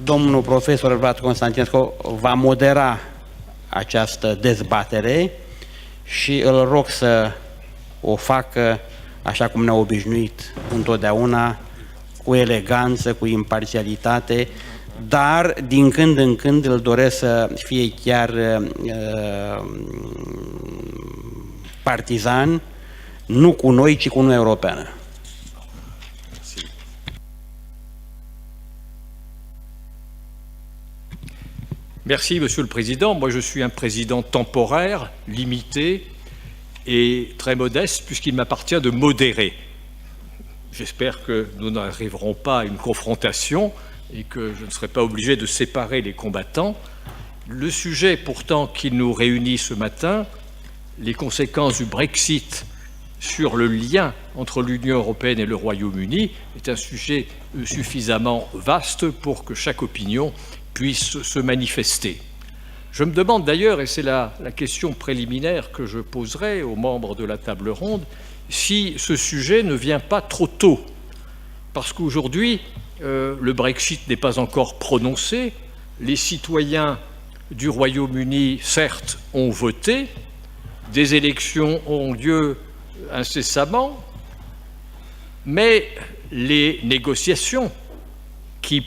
Domnul profesor Vlad Constantinescu va modera această dezbatere și îl rog să o facă așa cum ne-a obișnuit întotdeauna, cu eleganță, cu imparțialitate, dar din când în când îl doresc să fie chiar partizan, nu cu noi, ci cu Uniunea Europeană. Merci, Monsieur le Président. Moi, je suis un président temporaire, limité et très modeste, puisqu'il m'appartient de modérer. J'espère que nous n'arriverons pas à une confrontation et que je ne serai pas obligé de séparer les combattants. Le sujet pourtant qui nous réunit ce matin, les conséquences du Brexit sur le lien entre l'Union européenne et le Royaume-Uni, est un sujet suffisamment vaste pour que chaque opinion puisse se manifester. Je me demande d'ailleurs, et c'est la question préliminaire que je poserai aux membres de la table ronde, si ce sujet ne vient pas trop tôt. Parce qu'aujourd'hui, le Brexit n'est pas encore prononcé, les citoyens du Royaume-Uni, certes, ont voté, des élections ont lieu incessamment, mais les négociations qui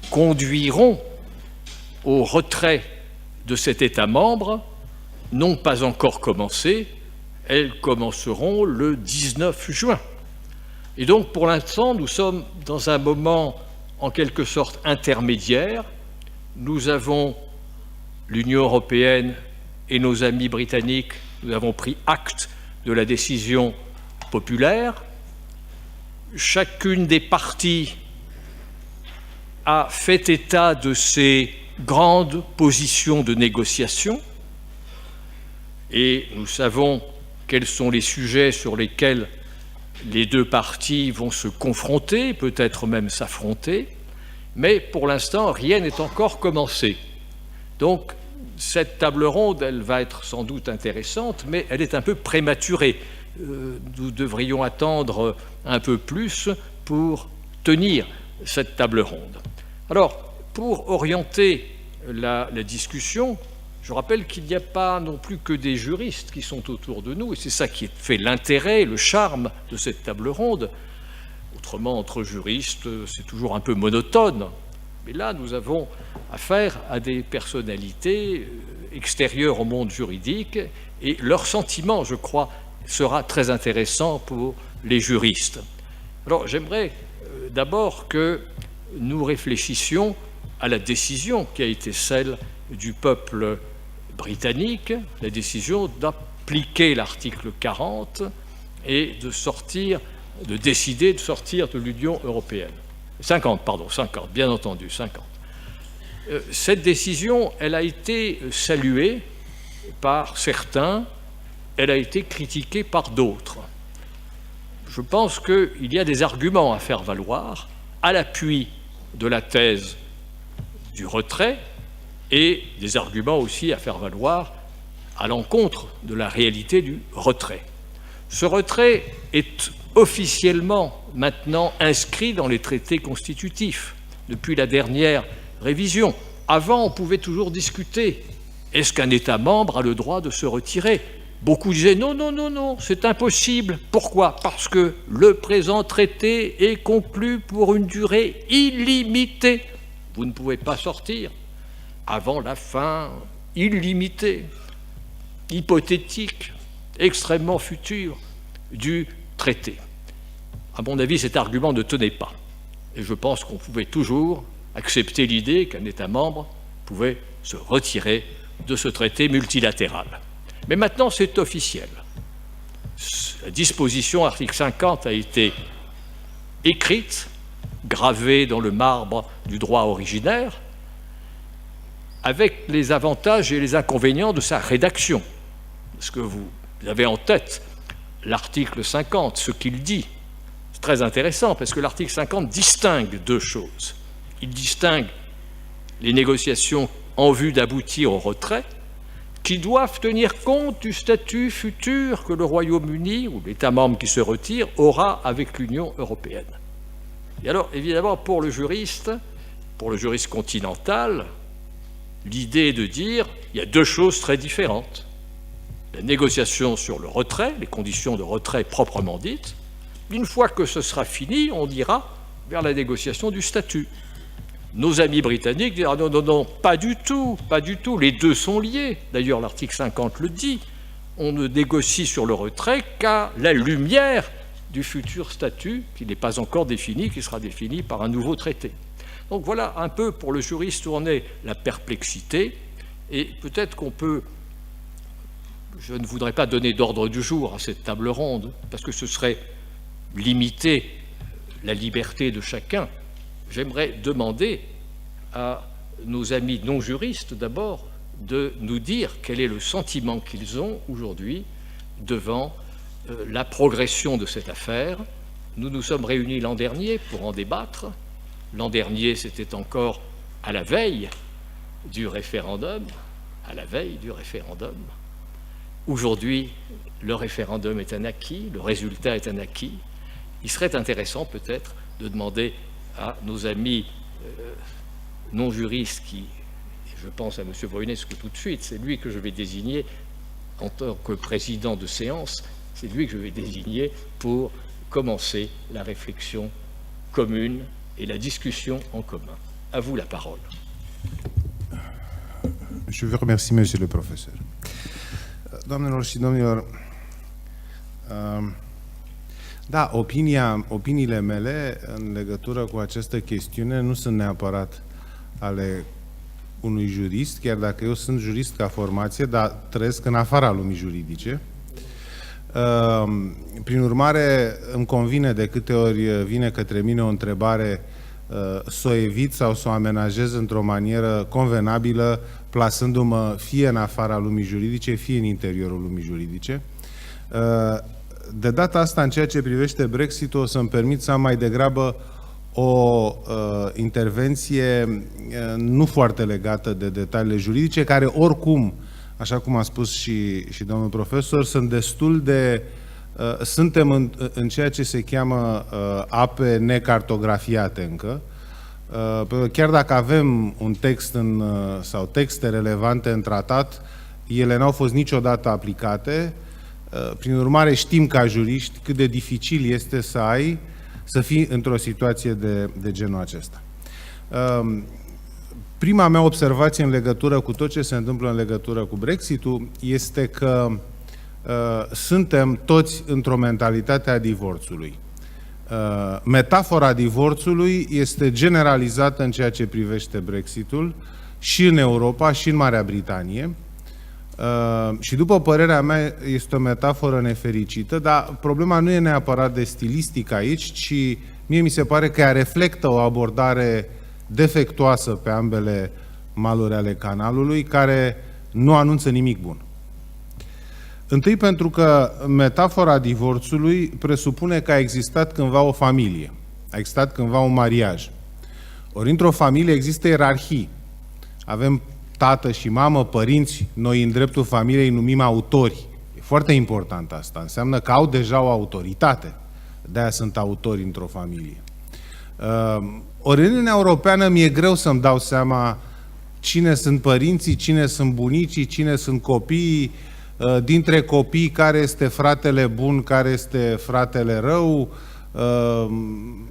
conduiront au retrait de cet État membre n'ont pas encore commencé, elles commenceront le 19 juin. Et donc, pour l'instant, nous sommes dans un moment en quelque sorte intermédiaire. Nous avons l'Union européenne et nos amis britanniques, nous avons pris acte de la décision populaire. Chacune des parties a fait état de ses grandes positions de négociation et nous savons quels sont les sujets sur lesquels les deux parties vont se confronter, peut-être même s'affronter, mais pour l'instant, rien n'est encore commencé. Donc, cette table ronde, elle va être sans doute intéressante, mais elle est un peu prématurée. Nous devrions attendre un peu plus pour tenir cette table ronde. Alors, pour orienter la discussion, je rappelle qu'il n'y a pas non plus que des juristes qui sont autour de nous, et c'est ça qui fait l'intérêt, le charme de cette table ronde. Autrement, entre juristes, c'est toujours un peu monotone. Mais là, nous avons affaire à des personnalités extérieures au monde juridique, et leur sentiment, je crois, sera très intéressant pour les juristes. Alors, j'aimerais d'abord que nous réfléchissions à la décision qui a été celle du peuple britannique, la décision d'appliquer l'article 40 et de décider de sortir de l'Union européenne. 50, bien entendu, 50. Cette décision, elle a été saluée par certains, elle a été critiquée par d'autres. Je pense qu'il y a des arguments à faire valoir à l'appui de la thèse du retrait et des arguments aussi à faire valoir à l'encontre de la réalité du retrait. Ce retrait est officiellement maintenant inscrit dans les traités constitutifs depuis la dernière révision. Avant, on pouvait toujours discuter. Est-ce qu'un État membre a le droit de se retirer? Beaucoup disaient non, non, non, non, c'est impossible. Pourquoi? Parce que le présent traité est conclu pour une durée illimitée. Vous ne pouvez pas sortir avant la fin illimitée, hypothétique, extrêmement future du traité. À mon avis, cet argument ne tenait pas. Et je pense qu'on pouvait toujours accepter l'idée qu'un État membre pouvait se retirer de ce traité multilatéral. Mais maintenant, c'est officiel. La disposition article 50 a été écrite, gravée dans le marbre du droit originaire, avec les avantages et les inconvénients de sa rédaction. Parce que vous avez en tête l'article 50, ce qu'il dit. C'est très intéressant, parce que l'article 50 distingue deux choses. Il distingue les négociations en vue d'aboutir au retrait, qui doivent tenir compte du statut futur que le Royaume-Uni, ou l'État membre qui se retire, aura avec l'Union européenne. Et alors, évidemment, pour le juriste, pour le juriste continental, l'idée est de dire il y a deux choses très différentes. La négociation sur le retrait, les conditions de retrait proprement dites. Une fois que ce sera fini, on ira vers la négociation du statut. Nos amis britanniques diront non, non, non, pas du tout, pas du tout, les deux sont liés. D'ailleurs, l'article 50 le dit, on ne négocie sur le retrait qu'à la lumière du futur statut, qui n'est pas encore défini, qui sera défini par un nouveau traité. Donc voilà un peu pour le juriste où en est la perplexité, et peut-être qu'on peut, je ne voudrais pas donner d'ordre du jour à cette table ronde, parce que ce serait limiter la liberté de chacun. J'aimerais demander à nos amis non-juristes d'abord de nous dire quel est le sentiment qu'ils ont aujourd'hui devant la progression de cette affaire. Nous nous sommes réunis l'an dernier pour en débattre. L'an dernier, c'était encore à la veille du référendum, Aujourd'hui, le référendum est un acquis, le résultat est un acquis. Il serait intéressant peut-être de demander à nos amis non-juristes qui, je pense à M. Voinescu tout de suite, c'est lui que je vais désigner en tant que président de séance, c'est lui que je vais désigner pour commencer la réflexion commune et la discussion en commun. À vous la parole. Je vous remercie, monsieur le professeur. Doamnelor și domnilor, da, opiniile mele în legătură cu această chestiune nu sunt neapărat ale unui jurist, chiar dacă eu sunt jurist ca formație, dar trăiesc în afara lumii juridice. Prin urmare, îmi convine de câte ori vine către mine o întrebare să o evit sau să o amenajez într-o manieră convenabilă, plasându-mă fie în afara lumii juridice, fie în interiorul lumii juridice. De data asta, în ceea ce privește Brexit-ul, o să-mi permit să am mai degrabă o intervenție nu foarte legată de detaliile juridice, care oricum, așa cum a spus și domnul profesor, sunt destul de... Suntem în ceea ce se cheamă ape necartografiate încă. Chiar dacă avem un text sau texte relevante în tratat, ele n-au fost niciodată aplicate. Prin urmare, știm ca juriști cât de dificil este să fii într-o situație de genul acesta. Prima mea observație în legătură cu tot ce se întâmplă în legătură cu Brexit-ul este că suntem toți într-o mentalitate a divorțului. Metafora divorțului este generalizată în ceea ce privește Brexitul și în Europa și în Marea Britanie. Și după părerea mea este o metaforă nefericită, dar problema nu e neapărat de stilistică aici, ci mie mi se pare că ea reflectă o abordare defectuoasă pe ambele maluri ale canalului, care nu anunță nimic bun. Întâi pentru că metafora divorțului presupune că a existat cândva o familie, a existat cândva un mariaj. Ori într-o familie există ierarhii. Avem tată și mamă, părinți, noi în dreptul familiei numim autori. E foarte important asta, înseamnă că au deja o autoritate. De-aia sunt autori într-o familie. Ori în Uniunea Europeană mi-e greu să-mi dau seama cine sunt părinții, cine sunt bunicii, cine sunt copiii, dintre copii care este fratele bun, care este fratele rău,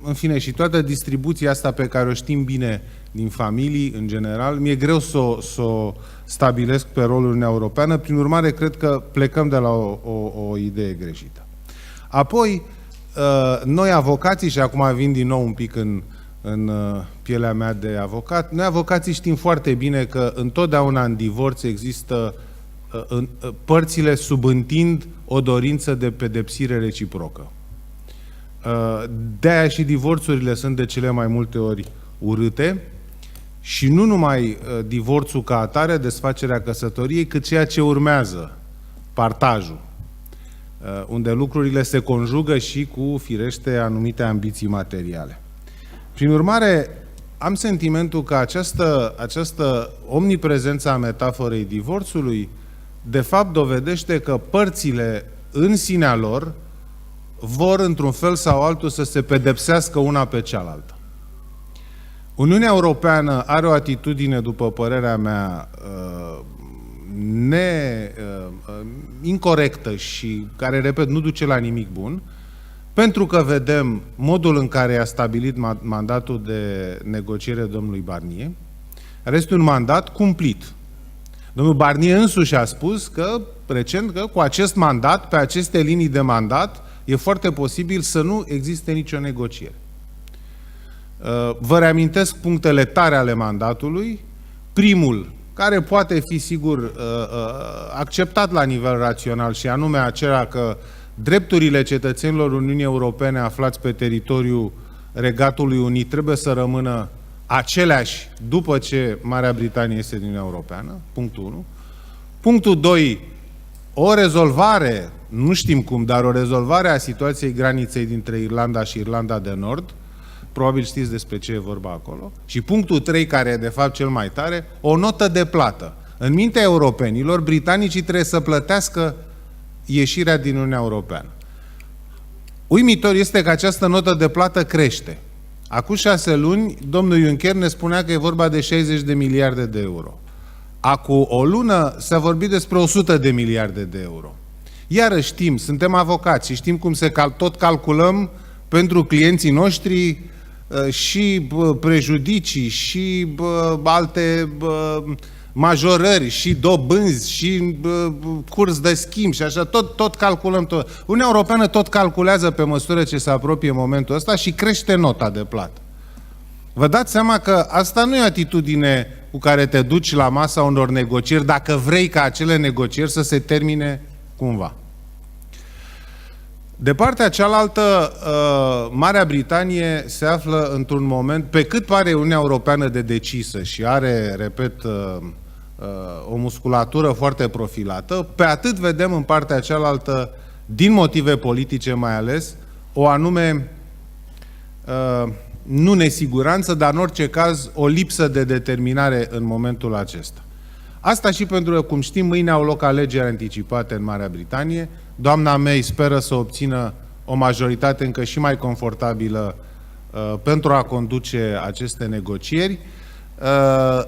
în fine, și toată distribuția asta pe care o știm bine din familii, în general, mi-e greu să o stabilesc pe rolul Uniunea Europeană, prin urmare, cred că plecăm de la o idee greșită. Apoi, noi avocații, și acum vin din nou un pic în pielea mea de avocat, noi avocații știm foarte bine că întotdeauna în divorț există părțile subîntind o dorință de pedepsire reciprocă. De-aia și divorțurile sunt de cele mai multe ori urâte și nu numai divorțul ca atare, desfacerea căsătoriei, cât ceea ce urmează, partajul, unde lucrurile se conjugă și cu, firește, anumite ambiții materiale. Prin urmare, am sentimentul că această omniprezență a metaforei divorțului de fapt dovedește că părțile în sinea lor vor într-un fel sau altul să se pedepsească una pe cealaltă. Uniunea Europeană are o atitudine, după părerea mea, incorectă și care, repet, nu duce la nimic bun, pentru că vedem modul în care a stabilit mandatul de negociere domnului Barnier. Este un mandat cumplit. Domnul Barnier însuși a spus că, recent, că cu acest mandat, pe aceste linii de mandat, e foarte posibil să nu existe nicio negociere. Vă reamintesc punctele tare ale mandatului. Primul, care poate fi, sigur, acceptat la nivel rațional, și anume acela că drepturile cetățenilor Uniunii Europene aflați pe teritoriul Regatului Unit trebuie să rămână aceleași după ce Marea Britanie este din Uniunea Europeană, punctul 1. Punctul 2, o rezolvare, nu știm cum, dar o rezolvare a situației graniței dintre Irlanda și Irlanda de Nord, probabil știți despre ce e vorba acolo. Și punctul 3, care e de fapt cel mai tare, o notă de plată. În mintea europenilor, britanicii trebuie să plătească ieșirea din Uniunea Europeană. Uimitor este că această notă de plată crește. Acum 6 luni, domnul Juncker ne spunea că e vorba de 60 de miliarde de euro. Acum o lună s-a vorbit despre 100 de miliarde de euro. Iarăși știm, suntem avocați și știm cum tot calculăm pentru clienții noștri și prejudicii și alte majorări și dobânzi și curs de schimb și așa, tot calculăm. Uniunea Europeană tot calculează pe măsură ce se apropie momentul ăsta și crește nota de plată. Vă dați seama că asta nu e atitudine cu care te duci la masa unor negocieri dacă vrei ca acele negocieri să se termine cumva. De partea cealaltă, Marea Britanie se află într-un moment, pe cât pare Uniunea Europeană de decisă și are, repet, o musculatură foarte profilată, pe atât vedem în partea cealaltă, din motive politice mai ales, o anume, nu nesiguranță, dar în orice caz o lipsă de determinare în momentul acesta. Asta și pentru că, cum știm, mâine au loc alegeri anticipate în Marea Britanie. Doamna May speră să obțină o majoritate încă și mai confortabilă pentru a conduce aceste negocieri.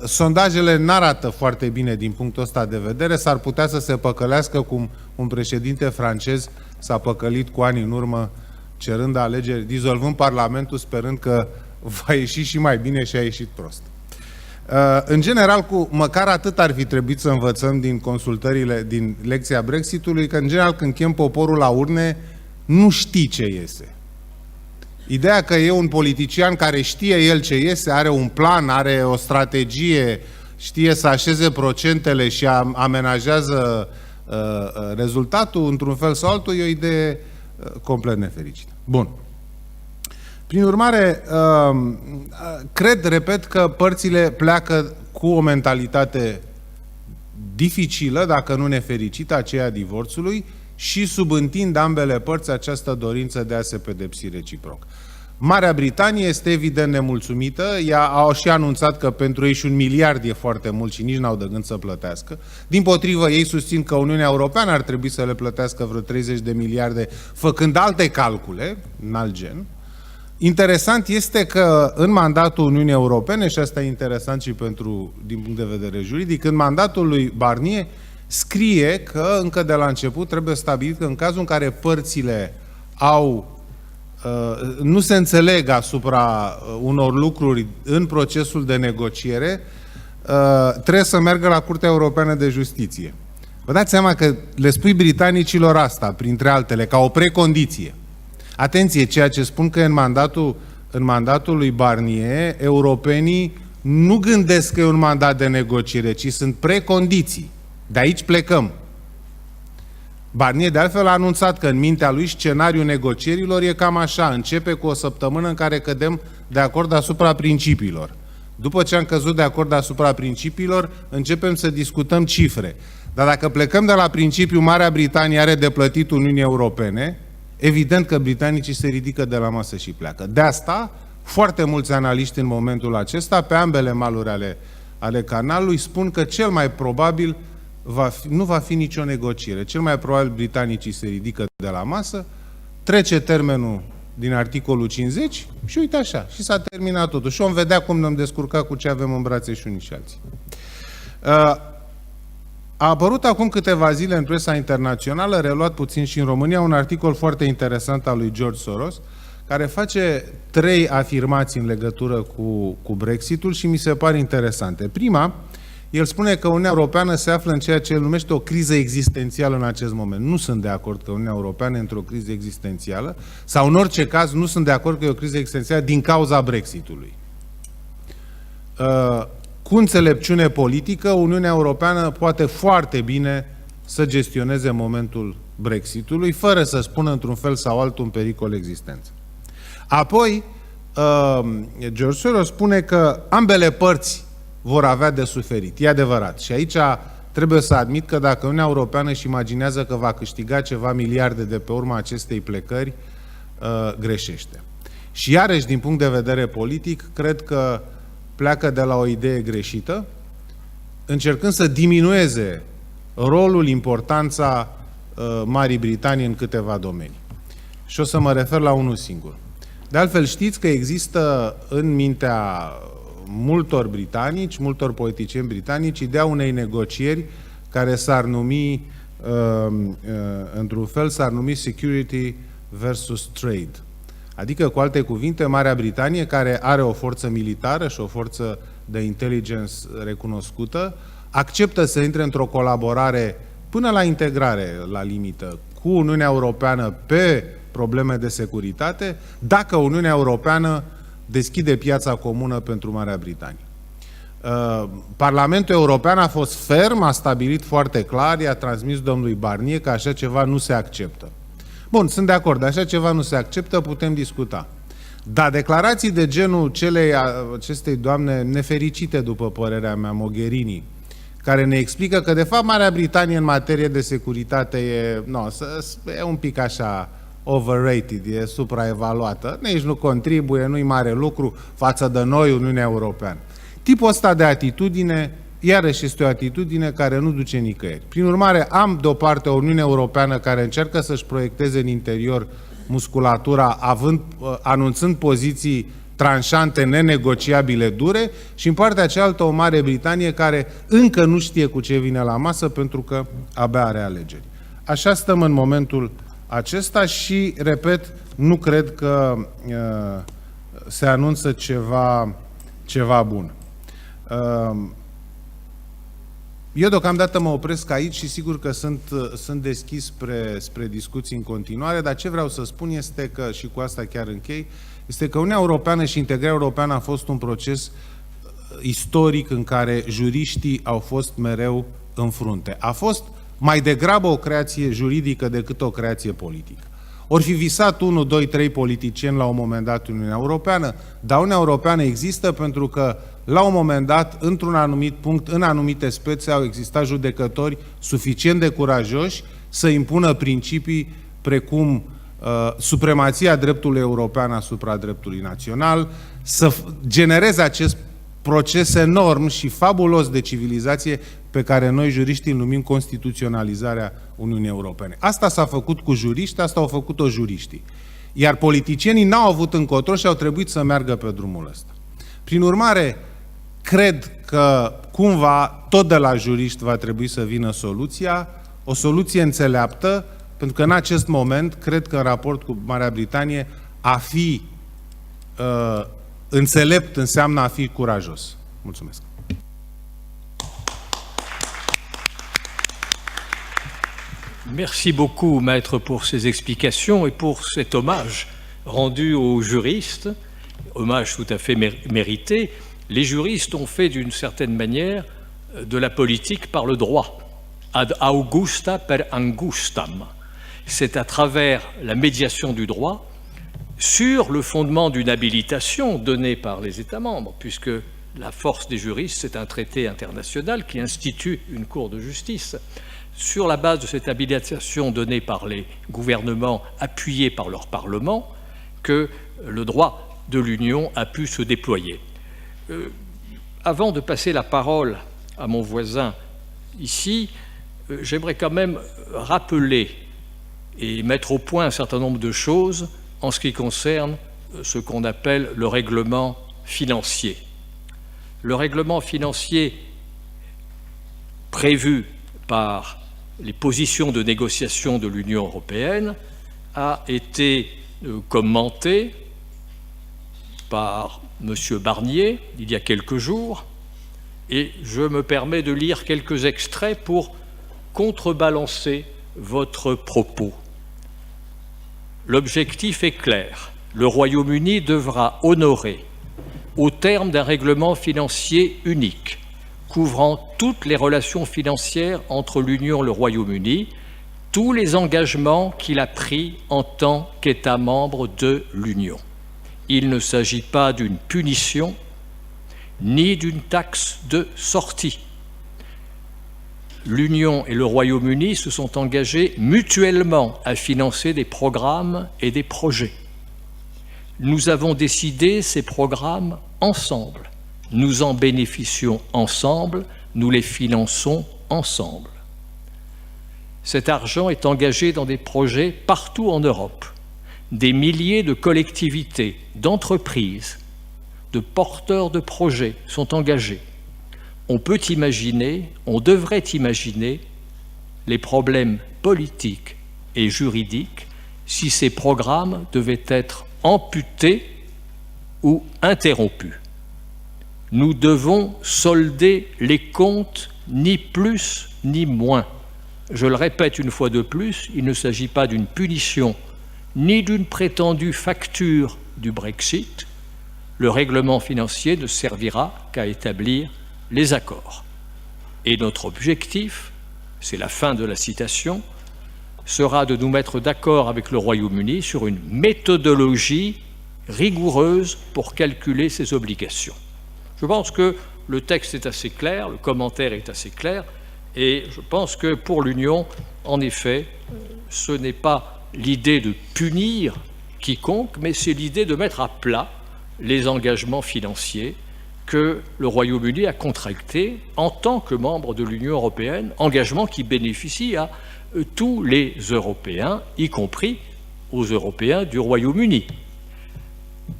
Sondajele n-arată foarte bine din punctul ăsta de vedere. S-ar putea să se păcălească cum un președinte francez s-a păcălit cu ani în urmă, cerând alegeri, dizolvând Parlamentul, sperând că va ieși și mai bine, și a ieșit prost. În general, măcar atât ar fi trebuit să învățăm din consultările, din lecția Brexitului, că în general când chem poporul la urne, nu știi ce iese. Ideea că e un politician care știe el ce iese, are un plan, are o strategie, știe să așeze procentele și amenajează rezultatul într-un fel sau altul, e o idee complet nefericită. Bun. Prin urmare, cred, repet, că părțile pleacă cu o mentalitate dificilă, dacă nu nefericită, aceea divorțului, și subîntind ambele părți această dorință de a se pedepsi reciproc. Marea Britanie este evident nemulțumită, ea a și anunțat că pentru ei și 1 miliard e foarte mult și nici n-au de gând să plătească. Dimpotrivă, ei susțin că Uniunea Europeană ar trebui să le plătească vreo 30 de miliarde, făcând alte calcule, în alt gen. Interesant este că în mandatul Uniunii Europene, și asta e interesant și din punct de vedere juridic, în mandatul lui Barnier scrie că încă de la început trebuie stabilit că în cazul în care părțile nu se înțeleg asupra unor lucruri în procesul de negociere, trebuie să meargă la Curtea Europeană de Justiție. Vă dați seama că le spui britanicilor asta, printre altele, ca o precondiție. Atenție, ceea ce spun că în mandatul lui Barnier, europenii nu gândesc că e un mandat de negociere, ci sunt precondiții. De aici plecăm. Barnier, de altfel, a anunțat că în mintea lui scenariul negocierilor e cam așa. Începe cu o săptămână în care cădem de acord asupra principiilor. După ce am căzut de acord asupra principiilor, începem să discutăm cifre. Dar dacă plecăm de la principiu Marea Britanie are de plătit Uniunii Europene, evident că britanicii se ridică de la masă și pleacă. De asta, foarte mulți analiști în momentul acesta, pe ambele maluri ale canalului, spun că cel mai probabil nu va fi nicio negociere. Cel mai probabil britanicii se ridică de la masă, trece termenul din articolul 50 și uite așa, și s-a terminat totul. Și vom vedea cum ne-am descurcat cu ce avem în brațe și unii și alții. A apărut acum câteva zile în presa internațională, reluat puțin și în România, un articol foarte interesant al lui George Soros, care face 3 afirmații în legătură cu Brexitul și mi se par interesante. Prima, el spune că Uniunea Europeană se află în ceea ce el numește o criză existențială în acest moment. Nu sunt de acord că Uniunea Europeană e într-o criză existențială, sau în orice caz nu sunt de acord că e o criză existențială din cauza Brexitului. Cu înțelepciune politică, Uniunea Europeană poate foarte bine să gestioneze momentul Brexitului, fără să spună într-un fel sau altul în pericol existență. Apoi, George Soros spune că ambele părți vor avea de suferit. E adevărat. Și aici trebuie să admit că dacă Uniunea Europeană își imaginează că va câștiga ceva miliarde de pe urma acestei plecări, greșește. Și iarăși, din punct de vedere politic, cred că pleacă de la o idee greșită, încercând să diminueze rolul, importanța Marii Britanii în câteva domenii. Și o să mă refer la unul singur. De altfel, știți că există în mintea multor britanici, multor politicieni britanici, ideea unei negocieri care s-ar numi, într-un fel, s-ar numi security versus trade. Adică, cu alte cuvinte, Marea Britanie, care are o forță militară și o forță de intelligence recunoscută, acceptă să intre într-o colaborare până la integrare, la limită, cu Uniunea Europeană pe probleme de securitate, dacă Uniunea Europeană deschide piața comună pentru Marea Britanie. Parlamentul European a fost ferm, a stabilit foarte clar, i-a transmis domnului Barnier că așa ceva nu se acceptă. Bun, sunt de acord, așa ceva nu se acceptă, putem discuta. Dar declarații de genul acestei doamne nefericite, după părerea mea, Mogherini, care ne explică că, de fapt, Marea Britanie în materie de securitate e un pic așa overrated, e supraevaluată, nici nu contribuie, nu-i mare lucru față de noi, Uniunea Europeană. Tipul ăsta de atitudine, iarăși este o atitudine care nu duce nicăieri. Prin urmare, am de o parte o Uniune Europeană care încearcă să-și proiecteze în interior musculatura, anunțând poziții tranșante, nenegociabile, dure, și în partea cealaltă o Mare Britanie care încă nu știe cu ce vine la masă pentru că abia are alegeri. Așa stăm în momentul acesta și, repet, nu cred că se anunță ceva bun. Eu deocamdată mă opresc aici și sigur că sunt deschis spre discuții în continuare, dar ce vreau să spun este că, și cu asta chiar închei, este că Uniunea Europeană și integrarea europeană a fost un proces istoric în care juriștii au fost mereu în frunte. A fost mai degrabă o creație juridică decât o creație politică. Ori fi visat 1, 2, 3 politicieni la un moment dat în Uniunea Europeană, dar Uniunea Europeană există pentru că la un moment dat, într-un anumit punct, în anumite spețe, au existat judecători suficient de curajoși să impună principii precum supremația dreptului european asupra dreptului național, să genereze acest proces enorm și fabulos de civilizație pe care noi, juriștii, îl numim constituționalizarea Uniunii Europene. Asta s-a făcut cu juriști, asta au făcut-o juriștii. Iar politicienii n-au avut încotro și au trebuit să meargă pe drumul ăsta. Prin urmare, cred că cumva tot de la juriști va trebui să vină soluția, o soluție înțeleaptă, pentru că în acest moment, cred că în raport cu Marea Britanie, a fi înțelept înseamnă a fi curajos. Mulțumesc. Merci beaucoup, Maître, pour ces explications et pour cet hommage rendu aux juristes, hommage tout à fait mérité. Les juristes ont fait d'une certaine manière de la politique par le droit, ad augusta per angustam. C'est à travers la médiation du droit, sur le fondement d'une habilitation donnée par les États membres, puisque la force des juristes, c'est un traité international qui institue une cour de justice. Sur la base de cette habilitation donnée par les gouvernements appuyés par leur Parlement, que le droit de l'Union a pu se déployer. Avant de passer la parole à mon voisin ici, j'aimerais quand même rappeler et mettre au point un certain nombre de choses en ce qui concerne ce qu'on appelle le règlement financier. Le règlement financier prévu par les positions de négociation de l'Union européenne a été commenté par M. Barnier il y a quelques jours, et je me permets de lire quelques extraits pour contrebalancer votre propos. L'objectif est clair. Le Royaume-Uni devra honorer, au terme d'un règlement financier unique, couvrant toutes les relations financières entre l'Union et le Royaume-Uni, tous les engagements qu'il a pris en tant qu'État membre de l'Union. Il ne s'agit pas d'une punition ni d'une taxe de sortie. L'Union et le Royaume-Uni se sont engagés mutuellement à financer des programmes et des projets. Nous avons décidé ces programmes ensemble. Nous en bénéficions ensemble, nous les finançons ensemble. Cet argent est engagé dans des projets partout en Europe. Des milliers de collectivités, d'entreprises, de porteurs de projets sont engagés. On peut imaginer, on devrait imaginer les problèmes politiques et juridiques si ces programmes devaient être amputés ou interrompus. Nous devons solder les comptes, ni plus ni moins. Je le répète une fois de plus, il ne s'agit pas d'une punition ni d'une prétendue facture du Brexit. Le règlement financier ne servira qu'à établir les accords. Et notre objectif, c'est la fin de la citation, sera de nous mettre d'accord avec le Royaume-Uni sur une méthodologie rigoureuse pour calculer ces obligations. Je pense que le texte est assez clair, le commentaire est assez clair, et je pense que pour l'Union, en effet, ce n'est pas l'idée de punir quiconque, mais c'est l'idée de mettre à plat les engagements financiers que le Royaume-Uni a contractés en tant que membre de l'Union européenne, engagements qui bénéficient à tous les Européens, y compris aux Européens du Royaume-Uni.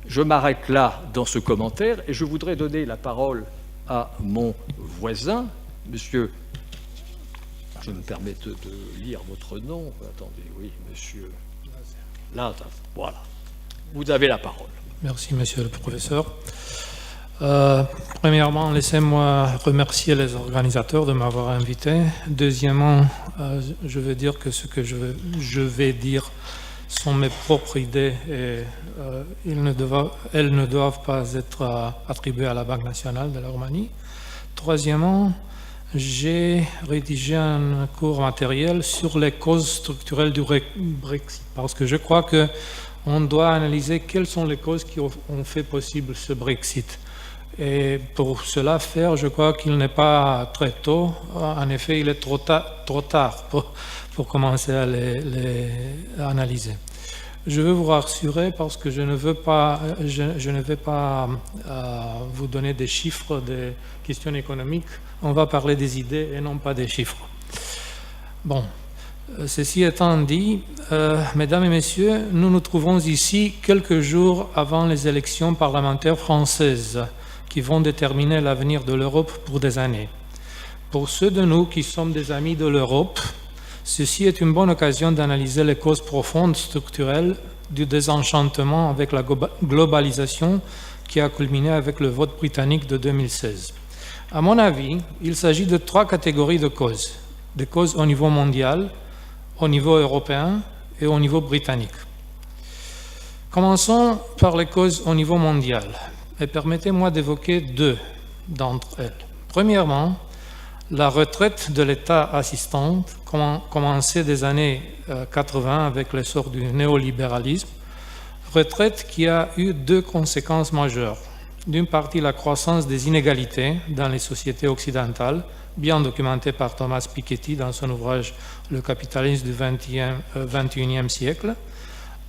Je m'arrête là dans ce commentaire et je voudrais donner la parole à mon voisin, monsieur. Je me permets de lire votre nom. Attendez, oui, monsieur. Là, voilà. Vous avez la parole. Merci, monsieur le professeur. Premièrement, laissez-moi remercier les organisateurs de m'avoir invité. Deuxièmement, je veux dire que ce que je vais dire sont mes propres idées et elles ne doivent pas être attribuées à la Banque nationale de la Roumanie. Troisièmement, j'ai rédigé un cours matériel sur les causes structurelles du Brexit, parce que je crois qu'on doit analyser quelles sont les causes qui ont fait possible ce Brexit. Et pour cela faire, je crois qu'il n'est pas très tôt. En effet, il est trop tard pour commencer à les analyser. Je veux vous rassurer parce que je ne vais pas vous donner des chiffres, des questions économiques. On va parler des idées et non pas des chiffres. Bon, ceci étant dit, mesdames et messieurs, nous nous trouvons ici quelques jours avant les élections parlementaires françaises qui vont déterminer l'avenir de l'Europe pour des années. Pour ceux de nous qui sommes des amis de l'Europe, ceci est une bonne occasion d'analyser les causes profondes structurelles du désenchantement avec la globalisation qui a culminé avec le vote britannique de 2016. À mon avis, il s'agit de 3 catégories de causes. Des causes au niveau mondial, au niveau européen et au niveau britannique. Commençons par les causes au niveau mondial. Et permettez-moi d'évoquer 2 d'entre elles. Premièrement, la retraite de l'État assistant, commencée des années 80 avec l'essor du néolibéralisme, retraite qui a eu 2 conséquences majeures. D'une partie, la croissance des inégalités dans les sociétés occidentales, bien documentée par Thomas Piketty dans son ouvrage « Le capitalisme du XXIe siècle »,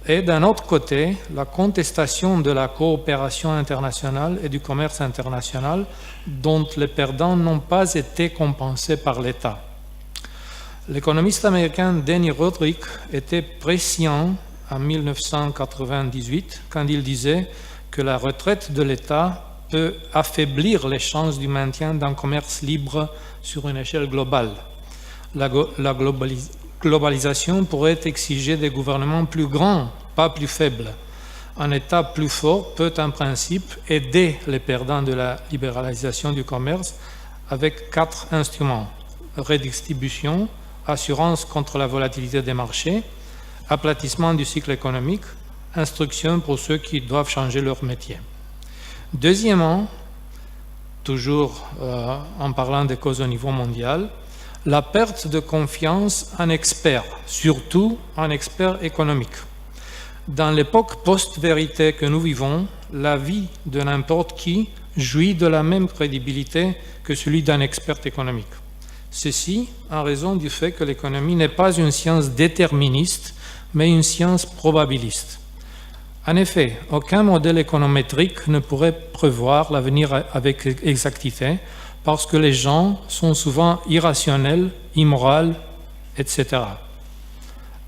et d'un autre côté, la contestation de la coopération internationale et du commerce international dont les perdants n'ont pas été compensés par l'État. L'économiste américain Denny Roderick était prescient en 1998 quand il disait que la retraite de l'État peut affaiblir les chances du maintien d'un commerce libre sur une échelle globale. La globalisation pourrait exiger des gouvernements plus grands, pas plus faibles. Un État plus fort peut en principe aider les perdants de la libéralisation du commerce avec 4 instruments: redistribution, assurance contre la volatilité des marchés, aplatissement du cycle économique, instruction pour ceux qui doivent changer leur métier. Deuxièmement, toujours en parlant des causes au niveau mondial, la perte de confiance en experts, surtout en experts économiques. Dans l'époque post-vérité que nous vivons, l'avis de n'importe qui jouit de la même crédibilité que celui d'un expert économique. Ceci en raison du fait que l'économie n'est pas une science déterministe, mais une science probabiliste. En effet, aucun modèle économétrique ne pourrait prévoir l'avenir avec exactitude parce que les gens sont souvent irrationnels, immoraux, etc.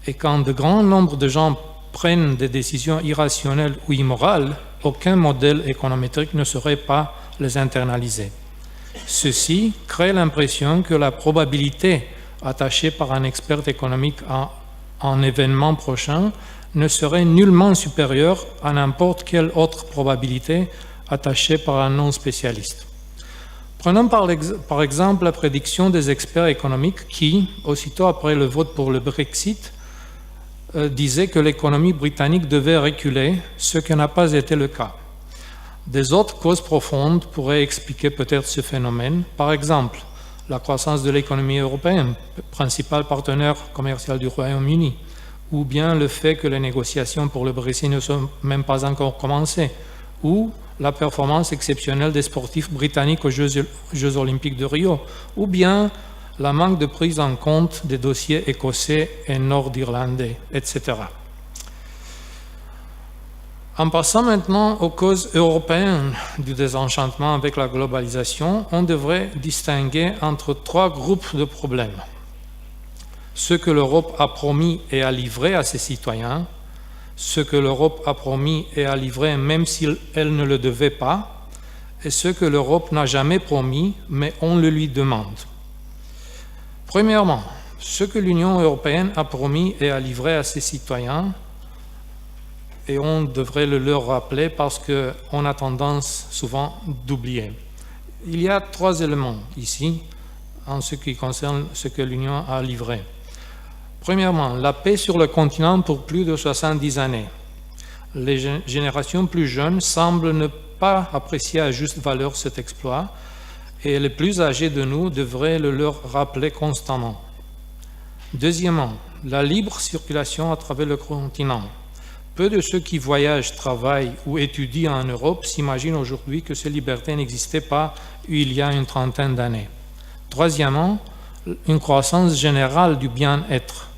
Et quand de grands nombres de gens prennent des décisions irrationnelles ou immorales, aucun modèle économétrique ne saurait pas les internaliser. Ceci crée l'impression que la probabilité attachée par un expert économique à un événement prochain ne serait nullement supérieure à n'importe quelle autre probabilité attachée par un non-spécialiste. Prenons par exemple la prédiction des experts économiques qui, aussitôt après le vote pour le Brexit, disaient que l'économie britannique devait reculer, ce qui n'a pas été le cas. Des autres causes profondes pourraient expliquer peut-être ce phénomène. Par exemple, la croissance de l'économie européenne, principal partenaire commercial du Royaume-Uni, ou bien le fait que les négociations pour le Brexit ne sont même pas encore commencées, ou la performance exceptionnelle des sportifs britanniques aux Jeux olympiques de Rio, ou bien la manque de prise en compte des dossiers écossais et nord-irlandais, etc. En passant maintenant aux causes européennes du désenchantement avec la globalisation, on devrait distinguer entre 3 groupes de problèmes. Ce que l'Europe a promis et a livré à ses citoyens, ce que l'Europe a promis et a livré même si elle ne le devait pas, et ce que l'Europe n'a jamais promis, mais on le lui demande. Premièrement, ce que l'Union européenne a promis et a livré à ses citoyens, et on devrait le leur rappeler parce qu'on a tendance souvent d'oublier. Il y a 3 éléments ici en ce qui concerne ce que l'Union a livré. Premièrement, la paix sur le continent pour plus de 70 années. Les générations plus jeunes semblent ne pas apprécier à juste valeur cet exploit et les plus âgés de nous devraient le leur rappeler constamment. Deuxièmement, la libre circulation à travers le continent. Peu de ceux qui voyagent, travaillent ou étudient en Europe s'imaginent aujourd'hui que ces libertés n'existaient pas il y a une trentaine d'années. Troisièmement, une croissance générale du bien-être.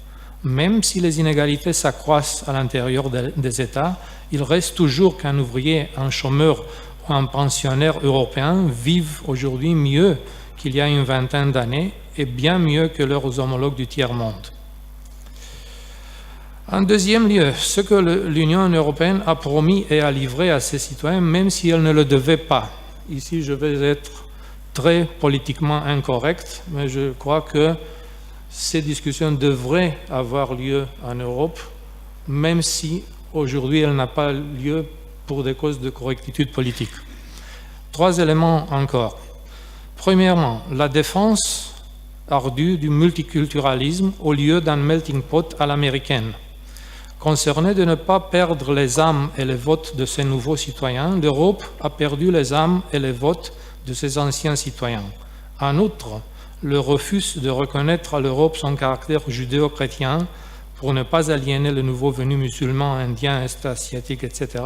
Même si les inégalités s'accroissent à l'intérieur des États, il reste toujours qu'un ouvrier, un chômeur ou un pensionnaire européen vivent aujourd'hui mieux qu'il y a une vingtaine d'années et bien mieux que leurs homologues du tiers-monde. En deuxième lieu, ce que l'Union européenne a promis et a livré à ses citoyens, même si elle ne le devait pas. Ici, je vais être très politiquement incorrect, mais je crois que ces discussions devraient avoir lieu en Europe, même si aujourd'hui elles n'ont pas lieu pour des causes de correctitude politique. 3 éléments encore. Premièrement, la défense ardue du multiculturalisme au lieu d'un melting pot à l'américaine. Concernée de ne pas perdre les âmes et les votes de ses nouveaux citoyens, l'Europe a perdu les âmes et les votes de ses anciens citoyens. En outre, le refus de reconnaître à l'Europe son caractère judéo-chrétien pour ne pas aliéner les nouveaux venus musulmans, indiens, est-asiatiques, etc.,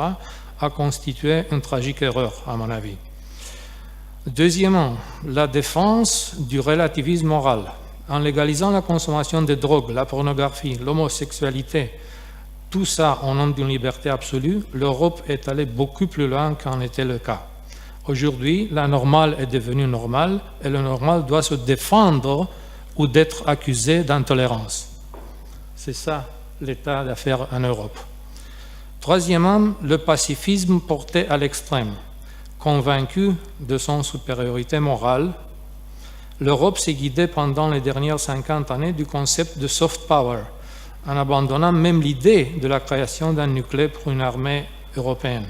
a constitué une tragique erreur, à mon avis. Deuxièmement, la défense du relativisme moral. En légalisant la consommation de drogues, la pornographie, l'homosexualité, tout ça au nom d'une liberté absolue, l'Europe est allée beaucoup plus loin qu'en était le cas. Aujourd'hui, la normale est devenue normale et le normal doit se défendre ou d'être accusé d'intolérance. C'est ça l'état d'affaires en Europe. Troisièmement, le pacifisme porté à l'extrême. Convaincu de son supériorité morale, l'Europe s'est guidée pendant les dernières 50 années du concept de soft power, en abandonnant même l'idée de la création d'un nucléaire pour une armée européenne.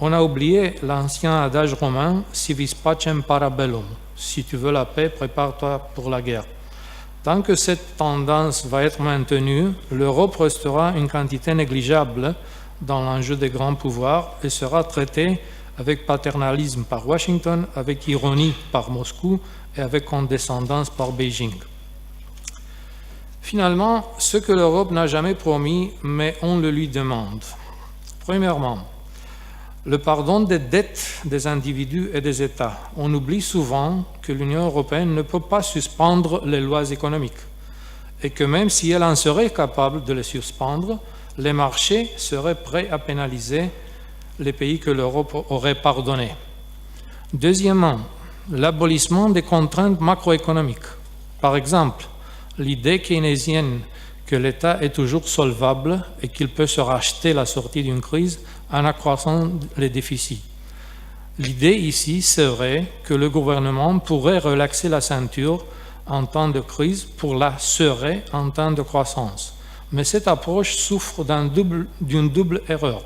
On a oublié l'ancien adage romain « si vis pacem para bellum », si tu veux la paix, prépare-toi pour la guerre. Tant que cette tendance va être maintenue, l'Europe restera une quantité négligeable dans l'enjeu des grands pouvoirs et sera traitée avec paternalisme par Washington, avec ironie par Moscou et avec condescendance par Beijing. Finalement, ce que l'Europe n'a jamais promis, mais on le lui demande. Premièrement, le pardon des dettes des individus et des États. On oublie souvent que l'Union européenne ne peut pas suspendre les lois économiques et que même si elle en serait capable de les suspendre, les marchés seraient prêts à pénaliser les pays que l'Europe aurait pardonnés. Deuxièmement, l'abolissement des contraintes macroéconomiques. Par exemple, l'idée keynésienne que l'État est toujours solvable et qu'il peut se racheter la sortie d'une crise en accroissant les déficits. L'idée ici serait que le gouvernement pourrait relaxer la ceinture en temps de crise pour la serrer en temps de croissance. Mais cette approche souffre d'une double erreur.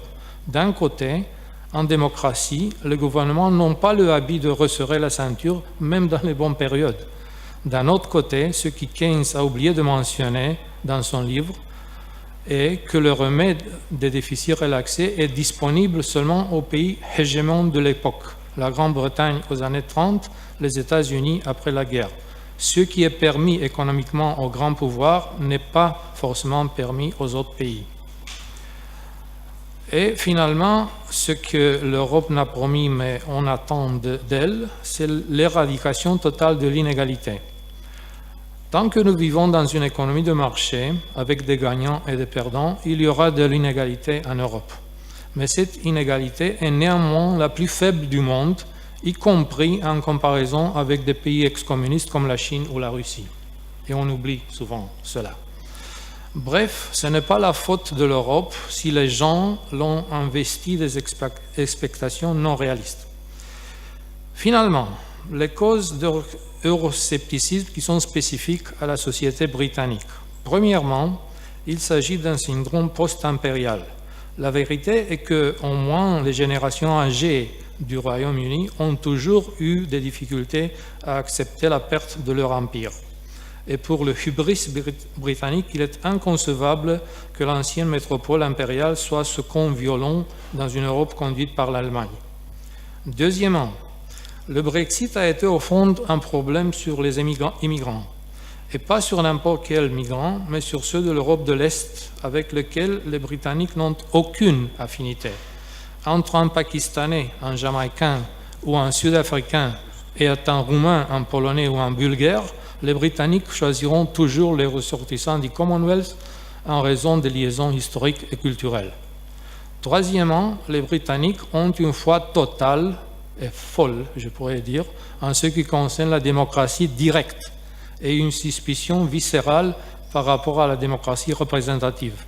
D'un côté, en démocratie, les gouvernements n'ont pas le habit de resserrer la ceinture, même dans les bonnes périodes. D'un autre côté, ce que Keynes a oublié de mentionner dans son livre est que le remède des déficits relaxés est disponible seulement aux pays hégémons de l'époque, la Grande-Bretagne aux années 30, les États-Unis après la guerre. Ce qui est permis économiquement aux grands pouvoirs n'est pas forcément permis aux autres pays. Et finalement, ce que l'Europe n'a promis, mais on attend d'elle, c'est l'éradication totale de l'inégalité. Tant que nous vivons dans une économie de marché, avec des gagnants et des perdants, il y aura de l'inégalité en Europe. Mais cette inégalité est néanmoins la plus faible du monde, y compris en comparaison avec des pays ex-communistes comme la Chine ou la Russie. Et on oublie souvent cela. Bref, ce n'est pas la faute de l'Europe si les gens l'ont investi des expectations non réalistes. Finalement, les causes de euroscepticisme qui sont spécifiques à la société britannique. Premièrement, il s'agit d'un syndrome post-impérial. La vérité est que, au moins, les générations âgées du Royaume-Uni ont toujours eu des difficultés à accepter la perte de leur empire. Et pour le hubris britannique, il est inconcevable que l'ancienne métropole impériale soit ce con violon dans une Europe conduite par l'Allemagne. Deuxièmement, le Brexit a été au fond un problème sur les immigrants, et pas sur n'importe quel migrant, mais sur ceux de l'Europe de l'Est, avec lesquels les Britanniques n'ont aucune affinité. Entre un Pakistanais, un Jamaïcain ou un Sud-Africain et un Roumain, un Polonais ou un Bulgare, les Britanniques choisiront toujours les ressortissants du Commonwealth en raison des liaisons historiques et culturelles. Troisièmement, les Britanniques ont une foi totale et folle, je pourrais dire, en ce qui concerne la démocratie directe et une suspicion viscérale par rapport à la démocratie représentative.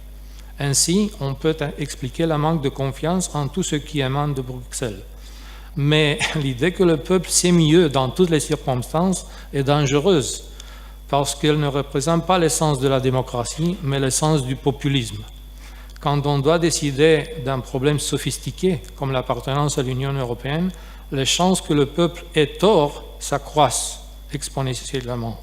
Ainsi, on peut expliquer le manque de confiance en tout ce qui émane de Bruxelles. Mais l'idée que le peuple sait mieux dans toutes les circonstances est dangereuse parce qu'elle ne représente pas l'essence de la démocratie, mais l'essence du populisme. Quand on doit décider d'un problème sophistiqué comme l'appartenance à l'Union européenne, les chances que le peuple ait tort s'accroissent exponentiellement.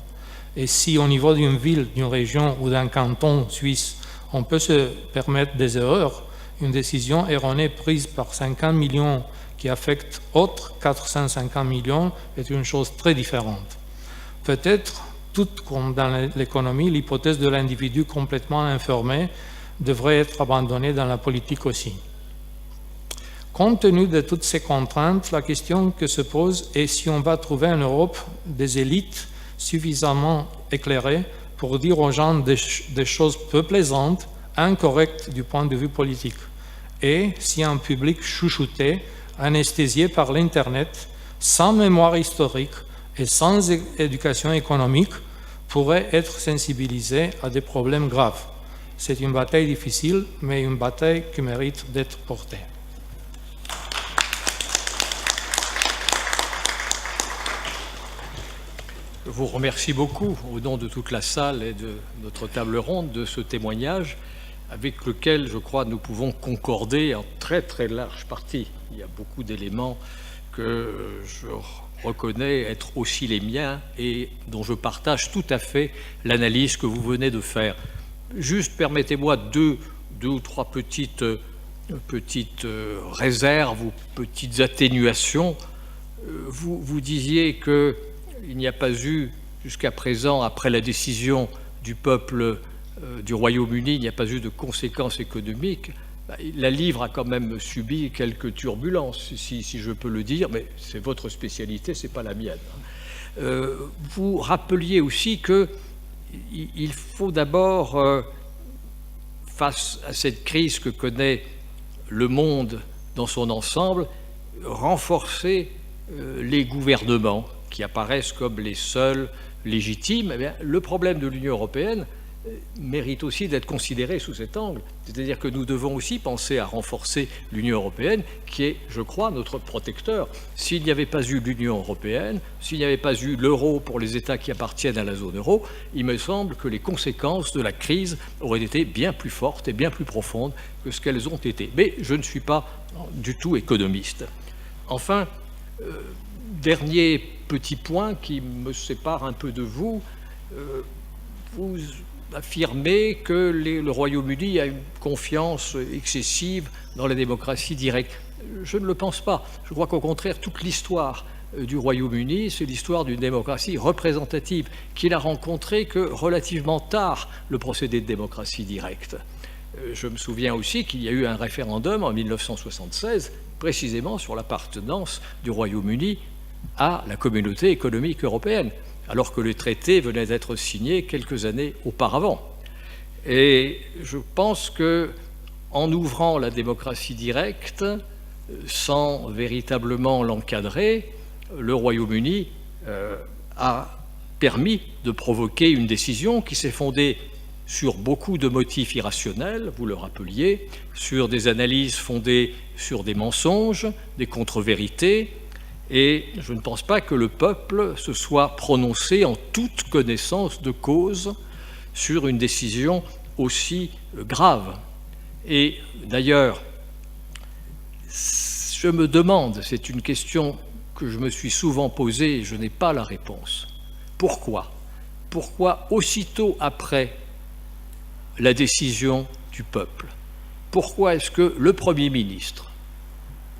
Et si au niveau d'une ville, d'une région ou d'un canton suisse, on peut se permettre des erreurs, une décision erronée prise par 50 millions qui affecte autres 450 millions est une chose très différente. Peut-être, tout comme dans l'économie, l'hypothèse de l'individu complètement informé devrait être abandonnée dans la politique aussi. Compte tenu de toutes ces contraintes, la question que se pose est si on va trouver en Europe des élites suffisamment éclairées pour dire aux gens des choses peu plaisantes, incorrectes du point de vue politique, et si un public chouchouté, anesthésié par l'Internet, sans mémoire historique et sans éducation économique, pourrait être sensibilisé à des problèmes graves. C'est une bataille difficile, mais une bataille qui mérite d'être portée. Je vous remercie beaucoup, au nom de toute la salle et de notre table ronde, de ce témoignage avec lequel, je crois, nous pouvons concorder en très très large partie. Il y a beaucoup d'éléments que je reconnais être aussi les miens et dont je partage tout à fait l'analyse que vous venez de faire. Juste permettez-moi deux ou trois petites réserves ou petites atténuations. Vous disiez qu'il n'y a pas eu, jusqu'à présent, après la décision du peuple du Royaume-Uni, il n'y a pas eu de conséquences économiques. La livre a quand même subi quelques turbulences, si je peux le dire, mais c'est votre spécialité, ce n'est pas la mienne. Vous rappeliez aussi qu'il faut d'abord, face à cette crise que connaît le monde dans son ensemble, renforcer les gouvernements qui apparaissent comme les seuls légitimes. Eh bien, le problème de l'Union européenne mérite aussi d'être considéré sous cet angle. C'est-à-dire que nous devons aussi penser à renforcer l'Union européenne, qui est, je crois, notre protecteur. S'il n'y avait pas eu l'Union européenne, s'il n'y avait pas eu l'euro pour les États qui appartiennent à la zone euro, il me semble que les conséquences de la crise auraient été bien plus fortes et bien plus profondes que ce qu'elles ont été. Mais je ne suis pas du tout économiste. Enfin, dernier petit point qui me sépare un peu de vous, vous affirmez que le Royaume-Uni a une confiance excessive dans la démocratie directe. Je ne le pense pas. Je crois qu'au contraire, toute l'histoire du Royaume-Uni, c'est l'histoire d'une démocratie représentative, qu'il a rencontré que relativement tard, le procédé de démocratie directe. Je me souviens aussi qu'il y a eu un référendum en 1976, précisément sur l'appartenance du Royaume-Uni à la communauté économique européenne, alors que le traité venait d'être signé quelques années auparavant. Et je pense qu'en ouvrant la démocratie directe, sans véritablement l'encadrer, le Royaume-Uni a permis de provoquer une décision qui s'est fondée sur beaucoup de motifs irrationnels, vous le rappeliez, sur des analyses fondées sur des mensonges, des contre-vérités, et je ne pense pas que le peuple se soit prononcé en toute connaissance de cause sur une décision aussi grave. Et d'ailleurs, je me demande, c'est une question que je me suis souvent posée et je n'ai pas la réponse. Pourquoi aussitôt après la décision du peuple, pourquoi est-ce que le Premier ministre,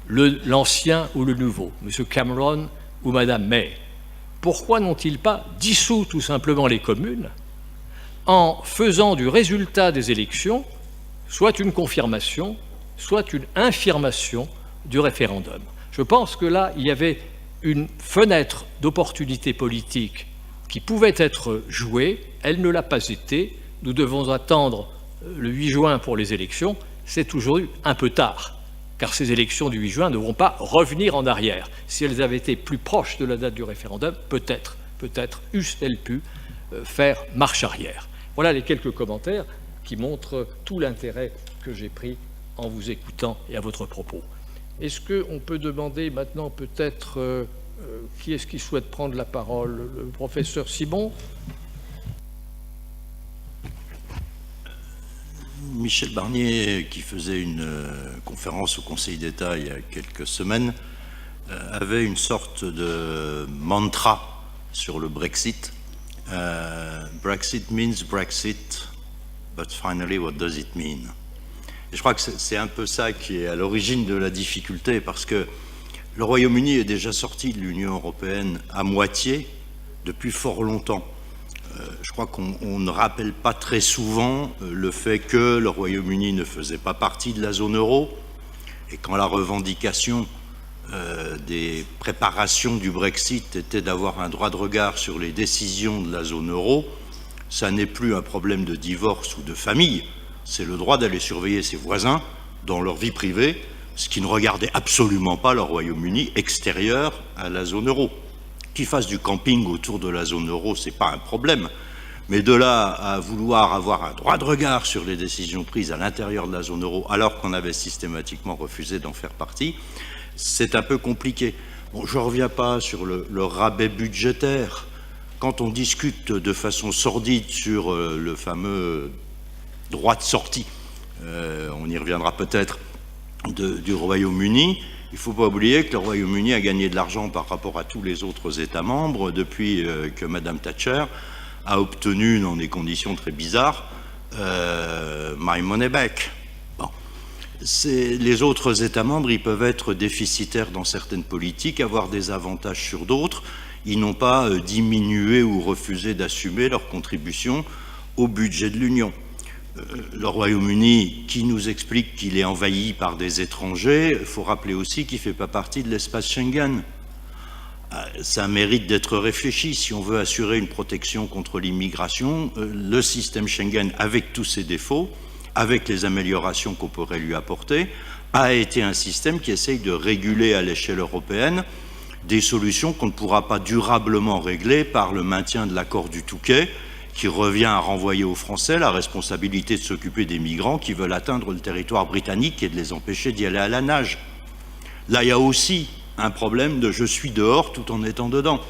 l'ancien ou le nouveau, M. Cameron ou Mme May, pourquoi n'ont-ils pas dissous tout simplement les communes en faisant du résultat des élections soit une confirmation, soit une infirmation du référendum? Je pense que là, il y avait une fenêtre d'opportunité politique qui pouvait être jouée, elle ne l'a pas été, nous devons attendre le 8 juin pour les élections, c'est toujours un peu tard, car ces élections du 8 juin ne vont pas revenir en arrière. Si elles avaient été plus proches de la date du référendum, peut-être eussent-elles pu faire marche arrière. Voilà les quelques commentaires qui montrent tout l'intérêt que j'ai pris en vous écoutant et à votre propos. Est-ce qu'on peut demander maintenant peut-être qui est-ce qui souhaite prendre la parole? Le professeur Simon? Michel Barnier, qui faisait une conférence au Conseil d'État il y a quelques semaines, avait une sorte de mantra sur le Brexit. Brexit means Brexit, but finally what does it mean? Et je crois que c'est un peu ça qui est à l'origine de la difficulté, parce que le Royaume-Uni est déjà sorti de l'Union européenne à moitié depuis fort longtemps. Je crois qu'on ne rappelle pas très souvent le fait que le Royaume-Uni ne faisait pas partie de la zone euro, et quand la revendication des préparations du Brexit était d'avoir un droit de regard sur les décisions de la zone euro, ça n'est plus un problème de divorce ou de famille, c'est le droit d'aller surveiller ses voisins dans leur vie privée, ce qui ne regardait absolument pas le Royaume-Uni extérieur à la zone euro. Qu'ils fassent du camping autour de la zone euro, ce n'est pas un problème, Mais de là à vouloir avoir un droit de regard sur les décisions prises à l'intérieur de la zone euro, alors qu'on avait systématiquement refusé d'en faire partie, c'est un peu compliqué. Bon, je ne reviens pas sur le rabais budgétaire. Quand on discute de façon sordide sur le fameux droit de sortie, on y reviendra peut-être, du Royaume-Uni, il ne faut pas oublier que le Royaume-Uni a gagné de l'argent par rapport à tous les autres États membres depuis que Mme Thatcher a obtenu, dans des conditions très bizarres, My Money Back. Bon. Les autres États membres, ils peuvent être déficitaires dans certaines politiques, avoir des avantages sur d'autres. Ils n'ont pas diminué ou refusé d'assumer leur contribution au budget de l'Union. Le Royaume-Uni, qui nous explique qu'il est envahi par des étrangers, il faut rappeler aussi qu'il ne fait pas partie de l'espace Schengen. Ça mérite d'être réfléchi. Si on veut assurer une protection contre l'immigration, le système Schengen, avec tous ses défauts, avec les améliorations qu'on pourrait lui apporter, a été un système qui essaye de réguler à l'échelle européenne des solutions qu'on ne pourra pas durablement régler par le maintien de l'accord du Touquet, qui revient à renvoyer aux Français la responsabilité de s'occuper des migrants qui veulent atteindre le territoire britannique et de les empêcher d'y aller à la nage. Là, il y a aussi un problème de « je suis dehors tout en étant dedans ».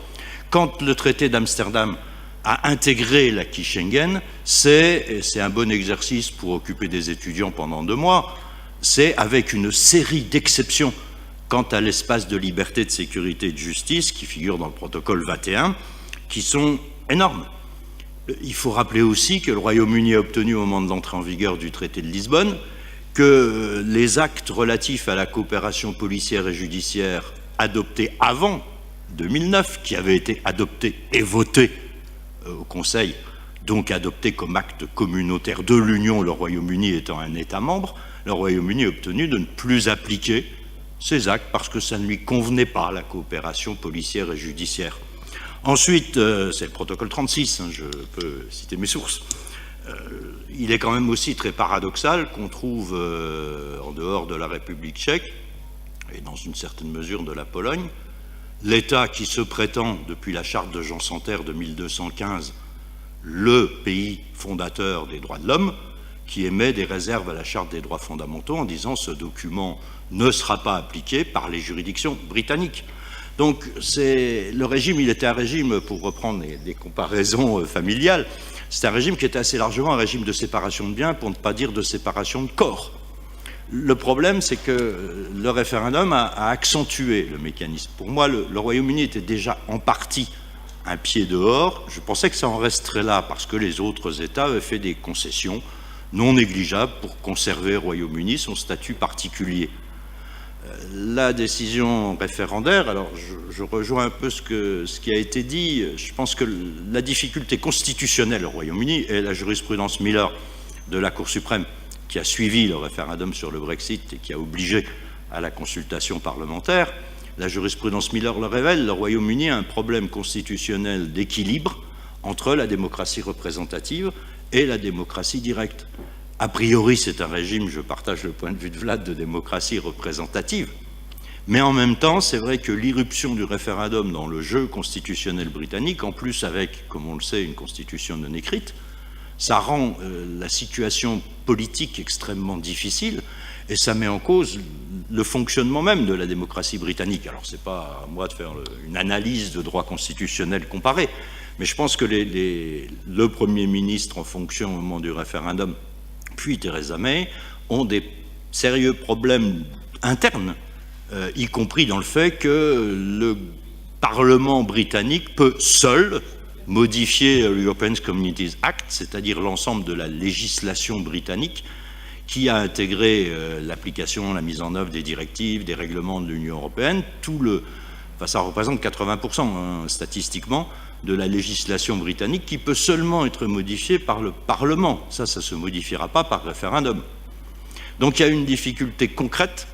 Quand le traité d'Amsterdam a intégré l'acquis Schengen, c'est un bon exercice pour occuper des étudiants pendant 2 mois, c'est avec une série d'exceptions quant à l'espace de liberté, de sécurité et de justice qui figure dans le protocole 21, qui sont énormes. Il faut rappeler aussi que le Royaume-Uni a obtenu au moment de l'entrée en vigueur du traité de Lisbonne que les actes relatifs à la coopération policière et judiciaire adoptés avant 2009, qui avaient été adoptés et votés au Conseil, donc adoptés comme actes communautaires de l'Union, le Royaume-Uni étant un État membre, le Royaume-Uni a obtenu de ne plus appliquer ces actes parce que ça ne lui convenait pas, la coopération policière et judiciaire. Ensuite, c'est le protocole 36, je peux citer mes sources. Il est quand même aussi très paradoxal qu'on trouve en dehors de la République tchèque, et dans une certaine mesure de la Pologne, l'État qui se prétend, depuis la charte de Jean Santerre de 1215, le pays fondateur des droits de l'homme, qui émet des réserves à la charte des droits fondamentaux en disant ce document ne sera pas appliqué par les juridictions britanniques. Donc le régime, il était un régime, pour reprendre des comparaisons familiales, c'est un régime qui était assez largement un régime de séparation de biens, pour ne pas dire de séparation de corps. Le problème, c'est que le référendum a accentué le mécanisme. Pour moi, le Royaume-Uni était déjà en partie un pied dehors. Je pensais que ça en resterait là, parce que les autres États avaient fait des concessions non négligeables pour conserver au Royaume-Uni son statut particulier. La décision référendaire, alors je rejoins un peu ce qui a été dit. Je pense que la difficulté constitutionnelle au Royaume-Uni et la jurisprudence Miller de la Cour suprême qui a suivi le référendum sur le Brexit et qui a obligé à la consultation parlementaire, la jurisprudence Miller le révèle, le Royaume-Uni a un problème constitutionnel d'équilibre entre la démocratie représentative et la démocratie directe. A priori, c'est un régime, je partage le point de vue de Vlad, de démocratie représentative. Mais en même temps, c'est vrai que l'irruption du référendum dans le jeu constitutionnel britannique, en plus avec, comme on le sait, une constitution non écrite, ça rend la situation politique extrêmement difficile et ça met en cause le fonctionnement même de la démocratie britannique. Alors, ce n'est pas à moi de faire une analyse de droit constitutionnel comparé, mais je pense que le Premier ministre en fonction au moment du référendum puis Theresa May, ont des sérieux problèmes internes, y compris dans le fait que le Parlement britannique peut seul modifier l'European Communities Act, c'est-à-dire l'ensemble de la législation britannique qui a intégré l'application, la mise en œuvre des directives, des règlements de l'Union européenne. Ça représente 80% statistiquement de la législation britannique qui peut seulement être modifiée par le Parlement. Ça ne se modifiera pas par référendum. Donc il y a une difficulté concrète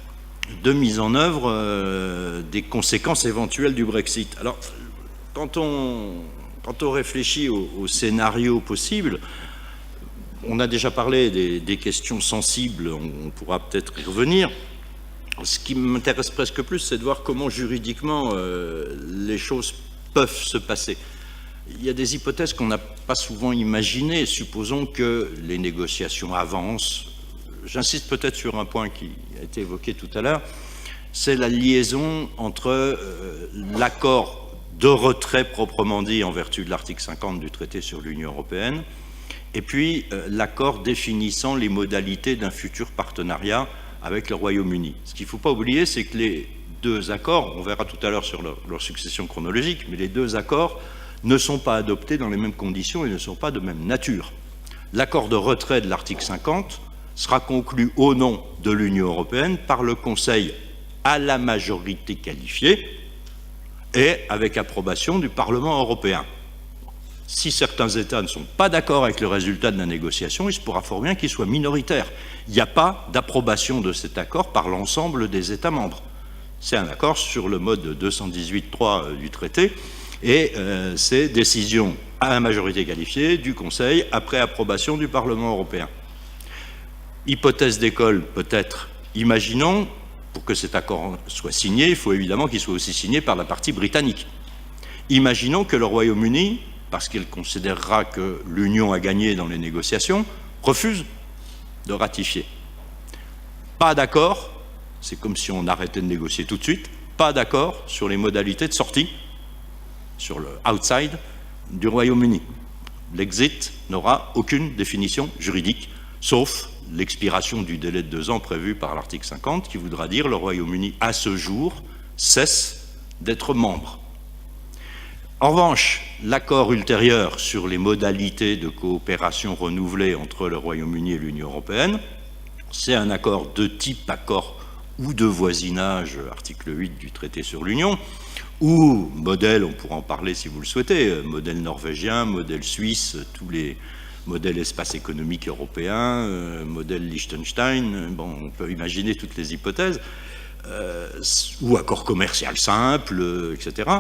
de mise en œuvre des conséquences éventuelles du Brexit. Alors, quand on réfléchit au scénario possible, on a déjà parlé des questions sensibles, on pourra peut-être y revenir. Ce qui m'intéresse presque plus, c'est de voir comment juridiquement les choses peuvent se passer. Il y a des hypothèses qu'on n'a pas souvent imaginé. Supposons que les négociations avancent. J'insiste peut-être sur un point qui a été évoqué tout à l'heure, c'est la liaison entre l'accord de retrait proprement dit en vertu de l'article 50 du traité sur l'Union européenne et puis l'accord définissant les modalités d'un futur partenariat avec le Royaume-Uni. Ce qu'il ne faut pas oublier, c'est que les deux accords, on verra tout à l'heure sur leur succession chronologique, mais les deux accords ne sont pas adoptés dans les mêmes conditions et ne sont pas de même nature. L'accord de retrait de l'article 50 sera conclu au nom de l'Union européenne par le Conseil à la majorité qualifiée et avec approbation du Parlement européen. Si certains États ne sont pas d'accord avec le résultat de la négociation, il se pourra fort bien qu'ils soient minoritaires. Il n'y a pas d'approbation de cet accord par l'ensemble des États membres. C'est un accord sur le mode 218.3 du traité et c'est décision à la majorité qualifiée du Conseil après approbation du Parlement européen. Hypothèse d'école peut-être, imaginons, pour que cet accord soit signé, il faut évidemment qu'il soit aussi signé par la partie britannique. Imaginons que le Royaume-Uni, parce qu'il considérera que l'Union a gagné dans les négociations, refuse de ratifier. Pas d'accord, c'est comme si on arrêtait de négocier tout de suite, pas d'accord sur les modalités de sortie, sur le outside du Royaume-Uni. L'exit n'aura aucune définition juridique, sauf l'expiration du délai de 2 ans prévu par l'article 50, qui voudra dire le Royaume-Uni, à ce jour, cesse d'être membre. En revanche, l'accord ultérieur sur les modalités de coopération renouvelée entre le Royaume-Uni et l'Union européenne, c'est un accord de type accord ou de voisinage, article 8 du traité sur l'Union, ou modèle, on pourra en parler si vous le souhaitez, modèle norvégien, modèle suisse, tous les modèles espace économique européen, modèle Liechtenstein, bon, on peut imaginer toutes les hypothèses, ou accord commercial simple, etc.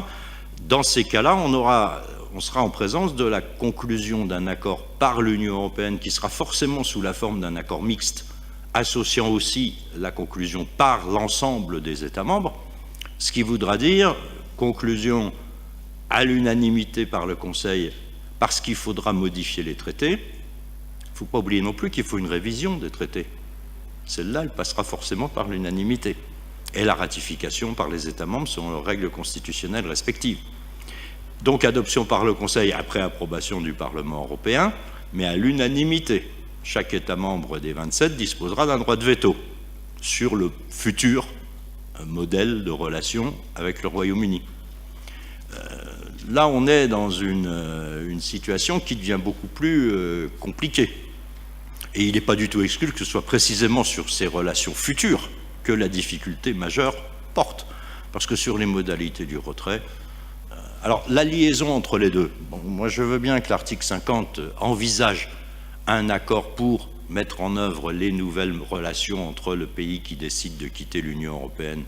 Dans ces cas-là, on sera en présence de la conclusion d'un accord par l'Union européenne qui sera forcément sous la forme d'un accord mixte, associant aussi la conclusion par l'ensemble des États membres, ce qui voudra dire conclusion à l'unanimité par le Conseil parce qu'il faudra modifier les traités. Il ne faut pas oublier non plus qu'il faut une révision des traités. Celle-là, elle passera forcément par l'unanimité et la ratification par les États membres selon leurs règles constitutionnelles respectives. Donc adoption par le Conseil après approbation du Parlement européen, mais à l'unanimité. Chaque État membre des 27 disposera d'un droit de veto sur le futur modèle de relation avec le Royaume-Uni. Là, on est dans une situation qui devient beaucoup plus compliquée. Et il n'est pas du tout exclu que ce soit précisément sur ces relations futures que la difficulté majeure porte. Parce que sur les modalités du retrait... alors, la liaison entre les deux. Bon, moi, je veux bien que l'article 50 envisage un accord pour mettre en œuvre les nouvelles relations entre le pays qui décide de quitter l'Union européenne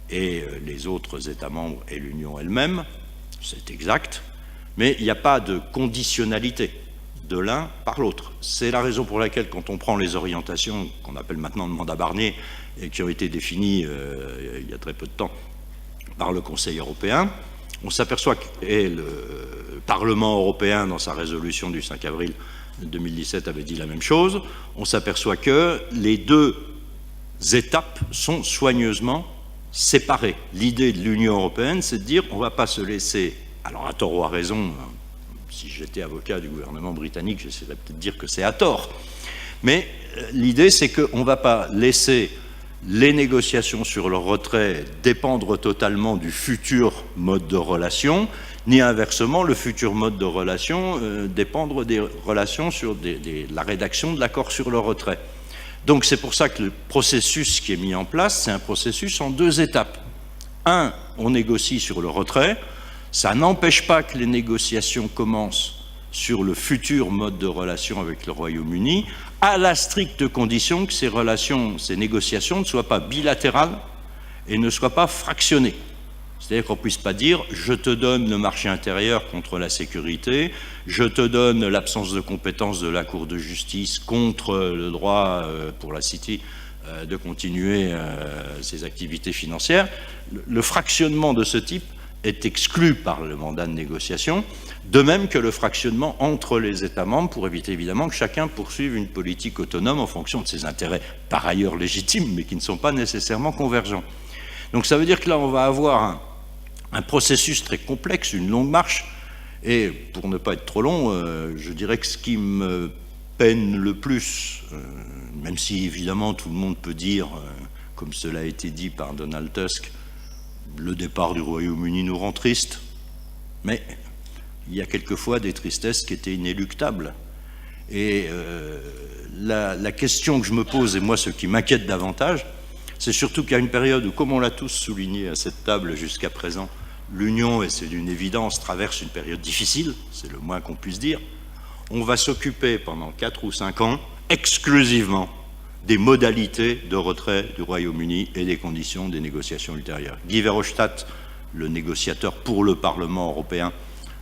et les autres États membres et l'Union elle-même, c'est exact, mais il n'y a pas de conditionnalité de l'un par l'autre. C'est la raison pour laquelle, quand on prend les orientations qu'on appelle maintenant le mandat Barnier et qui ont été définies il y a très peu de temps par le Conseil européen, on s'aperçoit que le Parlement européen, dans sa résolution du 5 avril 2017, avait dit la même chose. On s'aperçoit que les deux étapes sont soigneusement séparées. L'idée de l'Union européenne, c'est de dire on ne va pas se laisser, alors à tort ou à raison, si j'étais avocat du gouvernement britannique, j'essaierais peut-être de dire que c'est à tort, mais l'idée c'est qu'on ne va pas laisser les négociations sur le retrait dépendre totalement du futur mode de relation, ni inversement le futur mode de relation dépendre des relations sur la rédaction de l'accord sur le retrait. Donc c'est pour ça que le processus qui est mis en place, c'est un processus en 2 étapes. 1, on négocie sur le retrait, ça n'empêche pas que les négociations commencent sur le futur mode de relation avec le Royaume-Uni, à la stricte condition que ces négociations ne soient pas bilatérales et ne soient pas fractionnées. C'est-à-dire qu'on ne puisse pas dire « je te donne le marché intérieur contre la sécurité, je te donne l'absence de compétence de la Cour de justice contre le droit pour la City de continuer ses activités financières ». Le fractionnement de ce type est exclu par le mandat de négociation, de même que le fractionnement entre les États membres pour éviter évidemment que chacun poursuive une politique autonome en fonction de ses intérêts par ailleurs légitimes mais qui ne sont pas nécessairement convergents. Donc ça veut dire que là on va avoir un processus très complexe, une longue marche, et pour ne pas être trop long, je dirais que ce qui me peine le plus, même si évidemment tout le monde peut dire, comme cela a été dit par Donald Tusk, le départ du Royaume-Uni nous rend tristes, mais il y a quelquefois des tristesses qui étaient inéluctables. Et la question que je me pose, et moi ce qui m'inquiète davantage, c'est surtout qu'à une période où, comme on l'a tous souligné à cette table jusqu'à présent, l'Union, et c'est d'une évidence, traverse une période difficile, c'est le moins qu'on puisse dire, on va s'occuper pendant 4 ou 5 ans exclusivement des modalités de retrait du Royaume-Uni et des conditions des négociations ultérieures. Guy Verhofstadt, le négociateur pour le Parlement européen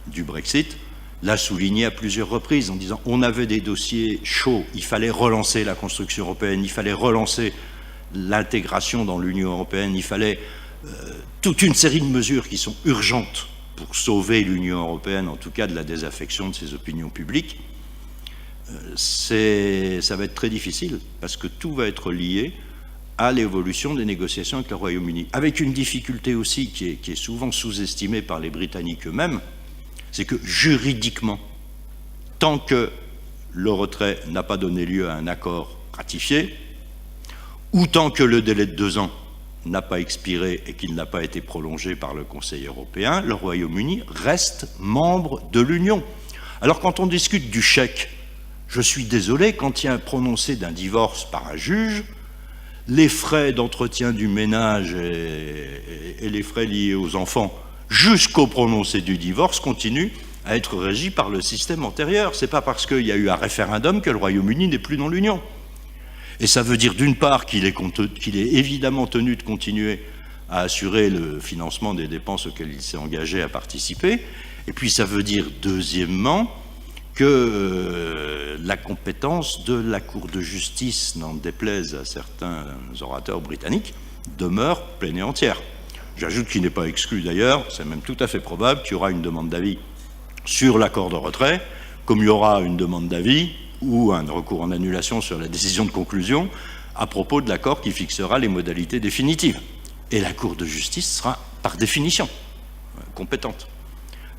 du Brexit, l'a souligné à plusieurs reprises en disant on avait des dossiers chauds, il fallait relancer la construction européenne, il fallait relancer l'intégration dans l'Union européenne, il fallait toute une série de mesures qui sont urgentes pour sauver l'Union européenne, en tout cas de la désaffection de ses opinions publiques. Ça va être très difficile parce que tout va être lié à l'évolution des négociations avec le Royaume-Uni. Avec une difficulté aussi qui est souvent sous-estimée par les Britanniques eux-mêmes, c'est que juridiquement, tant que le retrait n'a pas donné lieu à un accord ratifié, ou tant que le délai de 2 ans n'a pas expiré et qu'il n'a pas été prolongé par le Conseil européen, le Royaume-Uni reste membre de l'Union. Alors quand on discute du chèque, je suis désolé, quand il y a un prononcé d'un divorce par un juge, les frais d'entretien du ménage et les frais liés aux enfants jusqu'au prononcé du divorce continuent à être régis par le système antérieur. Ce n'est pas parce qu'il y a eu un référendum que le Royaume-Uni n'est plus dans l'Union. Et ça veut dire d'une part qu'il est évidemment tenu de continuer à assurer le financement des dépenses auxquelles il s'est engagé à participer, et puis ça veut dire deuxièmement que la compétence de la Cour de justice, n'en déplaise à certains orateurs britanniques, demeure pleine et entière. J'ajoute qu'il n'est pas exclu d'ailleurs, c'est même tout à fait probable qu'il y aura une demande d'avis sur l'accord de retrait, comme il y aura une demande d'avis ou un recours en annulation sur la décision de conclusion à propos de l'accord qui fixera les modalités définitives. Et la Cour de justice sera, par définition, compétente.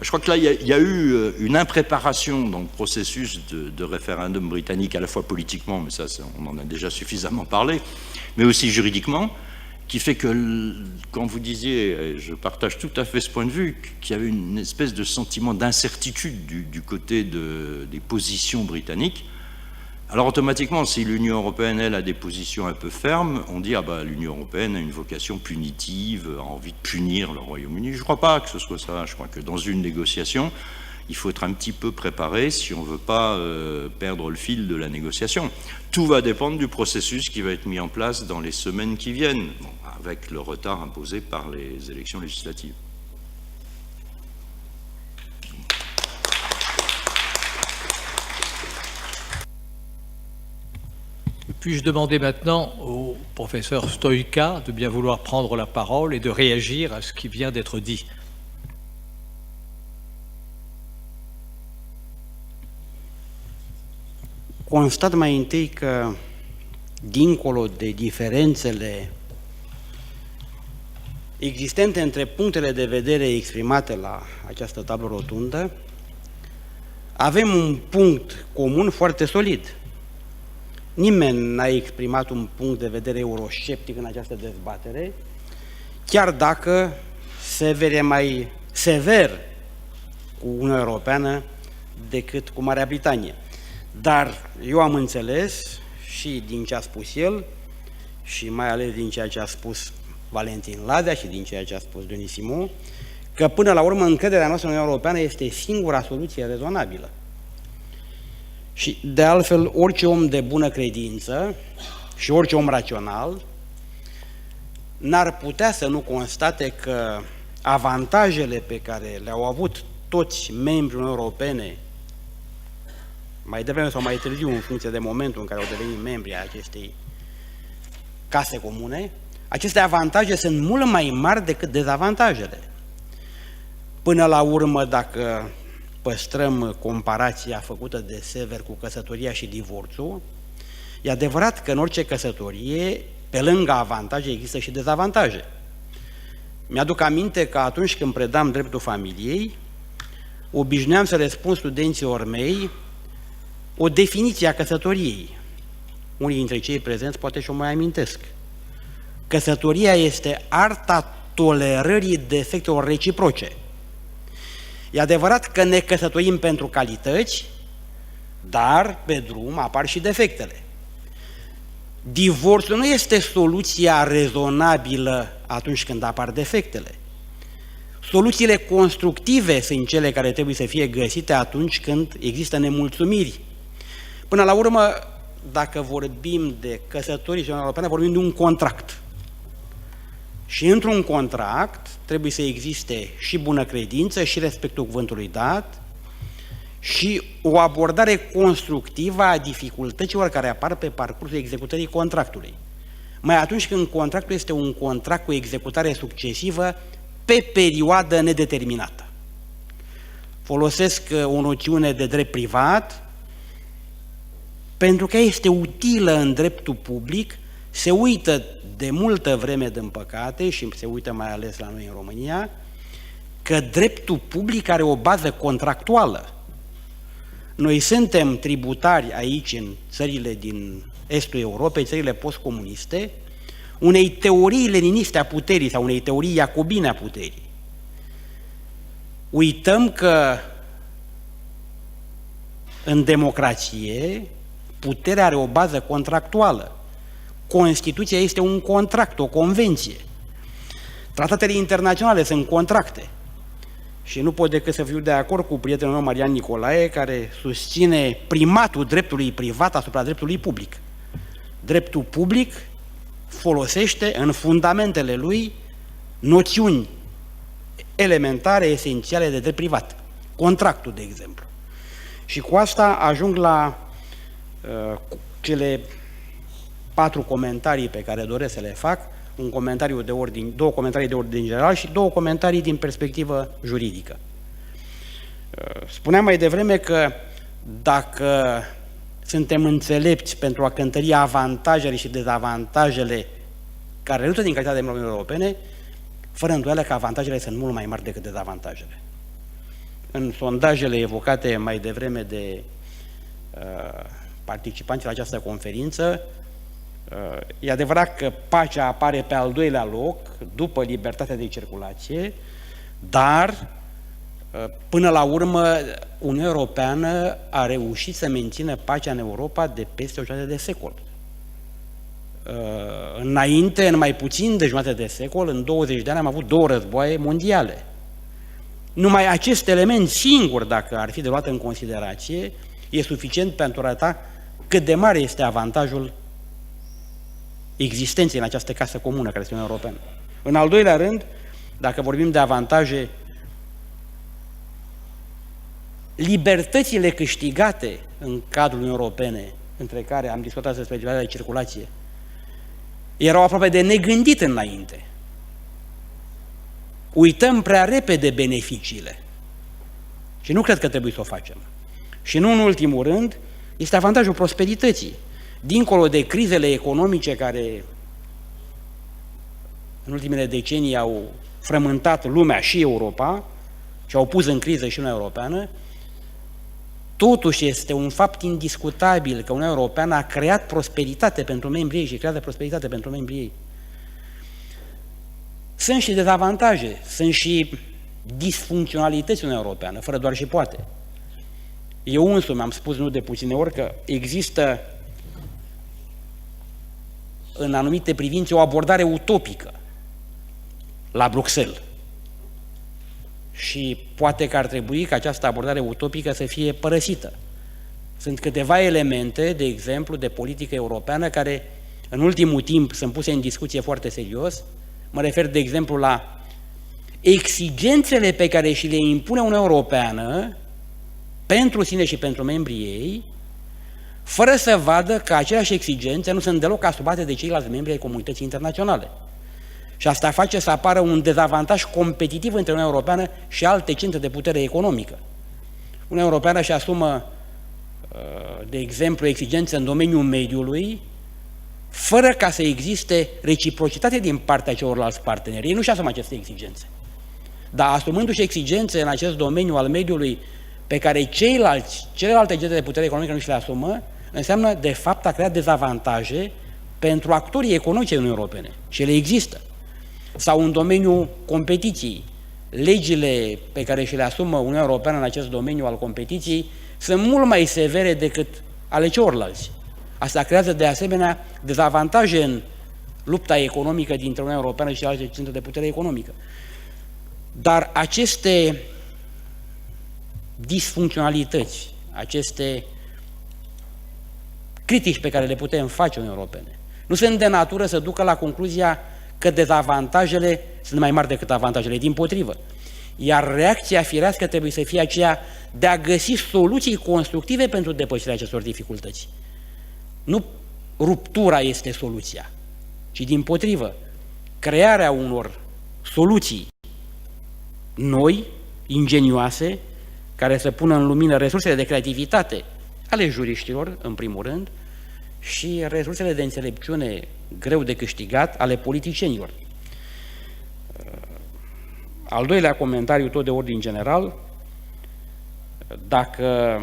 Je crois que là, il y a eu une impréparation dans le processus de référendum britannique, à la fois politiquement, mais ça, on en a déjà suffisamment parlé, mais aussi juridiquement, qui fait que, quand vous disiez, et je partage tout à fait ce point de vue, qu'il y avait une espèce de sentiment d'incertitude du côté des positions britanniques, alors automatiquement, si l'Union européenne, elle, a des positions un peu fermes, on dit, ah ben, l'Union européenne a une vocation punitive, a envie de punir le Royaume-Uni. Je ne crois pas que ce soit ça. Je crois que dans une négociation, il faut être un petit peu préparé si on ne veut pas perdre le fil de la négociation. Tout va dépendre du processus qui va être mis en place dans les semaines qui viennent, bon, avec le retard imposé par les élections législatives. Puis-je demander maintenant au professeur Stoïca de bien vouloir prendre la parole et de réagir à ce qui vient d'être dit. Constat mai întâi că, dincolo de diferențele existente între punctele de vedere exprimate la această tablă rotundă, avem un punct comun foarte solid. Nimeni n-a exprimat un punct de vedere eurosceptic în această dezbatere, chiar dacă e mai sever cu Uniunea Europeană decât cu Marea Britanie. Dar eu am înțeles și din ce a spus el și mai ales din ceea ce a spus Valentin Ladea și din ceea ce a spus Denis Simon, că până la urmă încrederea noastră în Uniunea Europeană este singura soluție rezonabilă. Și de altfel orice om de bună credință și orice om rațional n-ar putea să nu constate că avantajele pe care le-au avut toți membrii Uniunii Europene mai devreme sau mai târziu, în funcție de momentul în care au devenit membri ai acestei case comune, aceste avantaje sunt mult mai mari decât dezavantajele. Până la urmă, dacă păstrăm comparația făcută de Sever cu căsătoria și divorțul, e adevărat că în orice căsătorie, pe lângă avantaje, există și dezavantaje. Mi-aduc aminte că atunci când predam dreptul familiei, obișnuiam să le spun studenților mei o definiție a căsătoriei. Unii dintre cei prezenți poate și-o mai amintesc. Căsătoria este arta tolerării defectelor reciproce. E adevărat că ne căsătorim pentru calități, dar pe drum apar și defectele. Divorțul nu este soluția rezonabilă atunci când apar defectele. Soluțiile constructive sunt cele care trebuie să fie găsite atunci când există nemulțumiri. Până la urmă, dacă vorbim de căsătorii și Uniunea Europeană, vorbim de un contract. Și într-un contract trebuie să existe și bună credință, și respectul cuvântului dat, și o abordare constructivă a dificultăților care apar pe parcursul executării contractului. Mai atunci când contractul este un contract cu executare succesivă pe perioadă nedeterminată. Folosesc o noțiune de drept privat pentru că este utilă în dreptul public, se uită de multă vreme, din păcate, și se uită mai ales la noi în România, că dreptul public are o bază contractuală. Noi suntem tributari aici, în țările din estul Europei, țările postcomuniste, unei teorii leniniste a puterii sau unei teorii iacobine a puterii. Uităm că în democrație puterea are o bază contractuală. Constituția este un contract, o convenție. Tratatele internaționale sunt contracte. Și nu pot decât să fiu de acord cu prietenul meu, Marian Nicolae, care susține primatul dreptului privat asupra dreptului public. Dreptul public folosește în fundamentele lui noțiuni elementare, esențiale de drept privat. Contractul, de exemplu. Și cu asta ajung la cele 4 comentarii pe care doresc să le fac, un comentariu de ordine, 2 comentarii de ordine general și 2 comentarii din perspectivă juridică. Spuneam mai devreme că dacă suntem înțelepți pentru a cântări avantajele și dezavantajele care rezultă din calitatea de Uniunii Europene, fără îndoială că avantajele sunt mult mai mari decât dezavantajele. În sondajele evocate mai devreme de participanții la această conferință, e adevărat că pacea apare pe al 2-lea loc, după libertatea de circulație, dar, până la urmă, Uniunea Europeană a reușit să mențină pacea în Europa de peste o jumătate de secol. Înainte, în mai puțin de jumătate de secol, în 20 de ani am avut 2 războaie mondiale. Numai acest element singur, dacă ar fi de luat în considerație, e suficient pentru a arăta cât de mare este avantajul existenței în această casă comună care este Uniunea Europeană. În al 2-lea rând, dacă vorbim de avantaje, libertățile câștigate în cadrul Uniunii Europene, între care am discutat despre libertatea de circulație, erau aproape de negândit înainte. Uităm prea repede beneficiile. Și nu cred că trebuie să o facem. Și nu în ultimul rând, este avantajul prosperității. Dincolo de crizele economice care în ultimele decenii au frământat lumea și Europa și au pus în criză și Uniunea Europeană, totuși este un fapt indiscutabil că Uniunea Europeană a creat prosperitate pentru membrii ei și creează prosperitate pentru membrii ei. Sunt și dezavantaje, sunt și disfuncționalități în Uniunea Europeană, fără doar și poate. Eu însumi am spus nu de puține ori că există în anumite privințe o abordare utopică la Bruxelles. Și poate că ar trebui ca această abordare utopică să fie părăsită. Sunt câteva elemente, de exemplu, de politică europeană care în ultimul timp sunt puse în discuție foarte serios. Mă refer, de exemplu, la exigențele pe care și le impune Uniunea Europeană pentru sine și pentru membrii ei, fără să vadă că aceleași exigențe nu sunt deloc asumate de ceilalți membri ai comunității internaționale. Și asta face să apară un dezavantaj competitiv între Uniunea Europeană și alte centre de putere economică. Uniunea Europeană își asumă, de exemplu, exigențe în domeniul mediului, fără ca să existe reciprocitate din partea celorlalți parteneri. Ei nu-și asumă aceste exigențe. Dar asumându-și exigențe în acest domeniu al mediului pe care celelalte centre de putere economică nu și le asumă, înseamnă, de fapt, a creat dezavantaje pentru actorii economici ai Uniunii Europene. Și ele există. Sau în domeniul competiției. Legile pe care și le asumă Uniunea Europeană în acest domeniu al competiției sunt mult mai severe decât ale celorlalți. Asta creează de asemenea dezavantaje în lupta economică dintre Uniunea Europeană și alte centre de putere economică. Dar aceste disfuncționalități, aceste critici pe care le putem face Uniunii Europene, nu sunt de natură să ducă la concluzia că dezavantajele sunt mai mari decât avantajele, dimpotrivă. Iar reacția firească trebuie să fie aceea de a găsi soluții constructive pentru depășirea acestor dificultăți. Nu ruptura este soluția, ci dimpotrivă, crearea unor soluții noi, ingenioase, care să pună în lumină resursele de creativitate ale juriștilor, în primul rând, și resursele de înțelepciune greu de câștigat ale politicienilor. Al doilea comentariu, tot de ordin general, dacă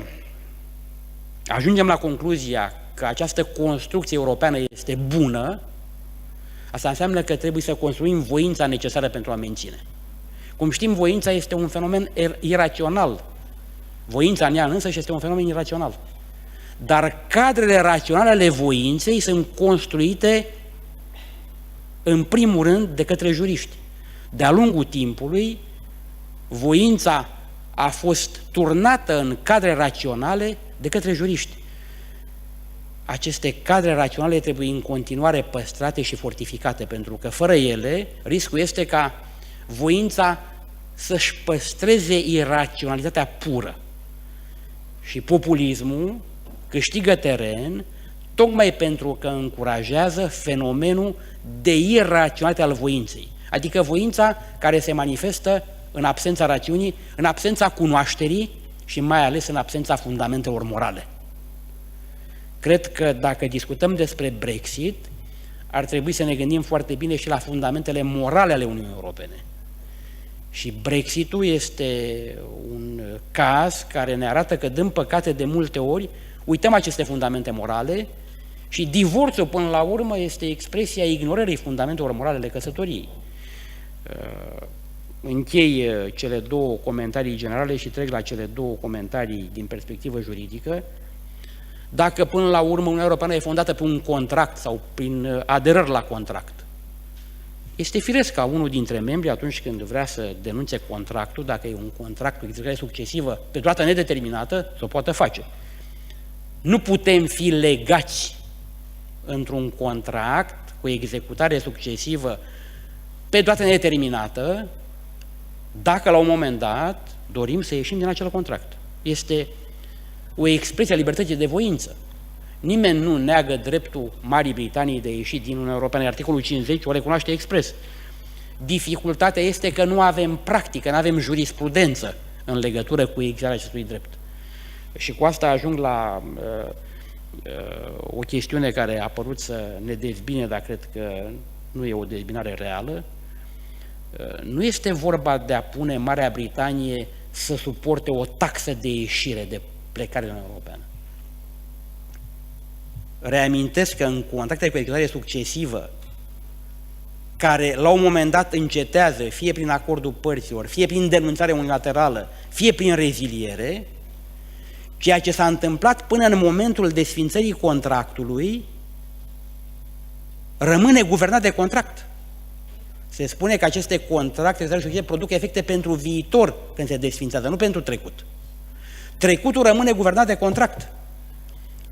ajungem la concluzia că această construcție europeană este bună, asta înseamnă că trebuie să construim voința necesară pentru a menține. Cum știm, voința este un fenomen irațional. Voința în ea însăși este un fenomen irațional. Dar cadrele raționale ale voinței sunt construite în primul rând de către juriști. De-a lungul timpului, voința a fost turnată în cadre raționale de către juriști. Aceste cadre raționale trebuie în continuare păstrate și fortificate, pentru că fără ele, riscul este ca voința să-și păstreze iraționalitatea pură. Și populismul câștigă teren tocmai pentru că încurajează fenomenul de iraționalitate al voinței. Adică voința care se manifestă în absența rațiunii, în absența cunoașterii și mai ales în absența fundamentelor morale. Cred că dacă discutăm despre Brexit, ar trebui să ne gândim foarte bine și la fundamentele morale ale Uniunii Europene. Și Brexitul este un caz care ne arată că, din păcate, de multe ori, uităm aceste fundamente morale și divorțul, până la urmă, este expresia ignorării fundamentelor morale ale căsătoriei. Închei cele două comentarii generale și trec la cele două comentarii din perspectivă juridică. Dacă până la urmă Uniunea Europeană e fondată pe un contract sau prin aderări la contract, este firesc ca unul dintre membri, atunci când vrea să denunțe contractul, dacă e un contract cu executare succesivă pe durată nedeterminată, să o poată face. Nu putem fi legați într-un contract cu executare succesivă pe durată nedeterminată dacă la un moment dat dorim să ieșim din acel contract. Este o expresie a libertății de voință. Nimeni nu neagă dreptul Marii Britanii de a ieși din Uniunea Europeană. Articolul 50 o recunoaște expres. Dificultatea este că nu avem practică, nu avem jurisprudență în legătură cu exercitarea acestui drept. Și cu asta ajung la o chestiune care a apărut să ne dezbine, dar cred că nu e o dezbinare reală. Nu este vorba de a pune Marea Britanie să suporte o taxă de ieșire, de plecare din Uniunea Europeană. Reamintesc că în contractele cu executare succesivă, care la un moment dat încetează, fie prin acordul părților, fie prin denunțare unilaterală, fie prin reziliere, ceea ce s-a întâmplat până în momentul desfințării contractului rămâne guvernat de contract. Se spune că aceste contracte produc efecte pentru viitor când se desfințează, nu pentru trecut. Trecutul rămâne guvernat de contract.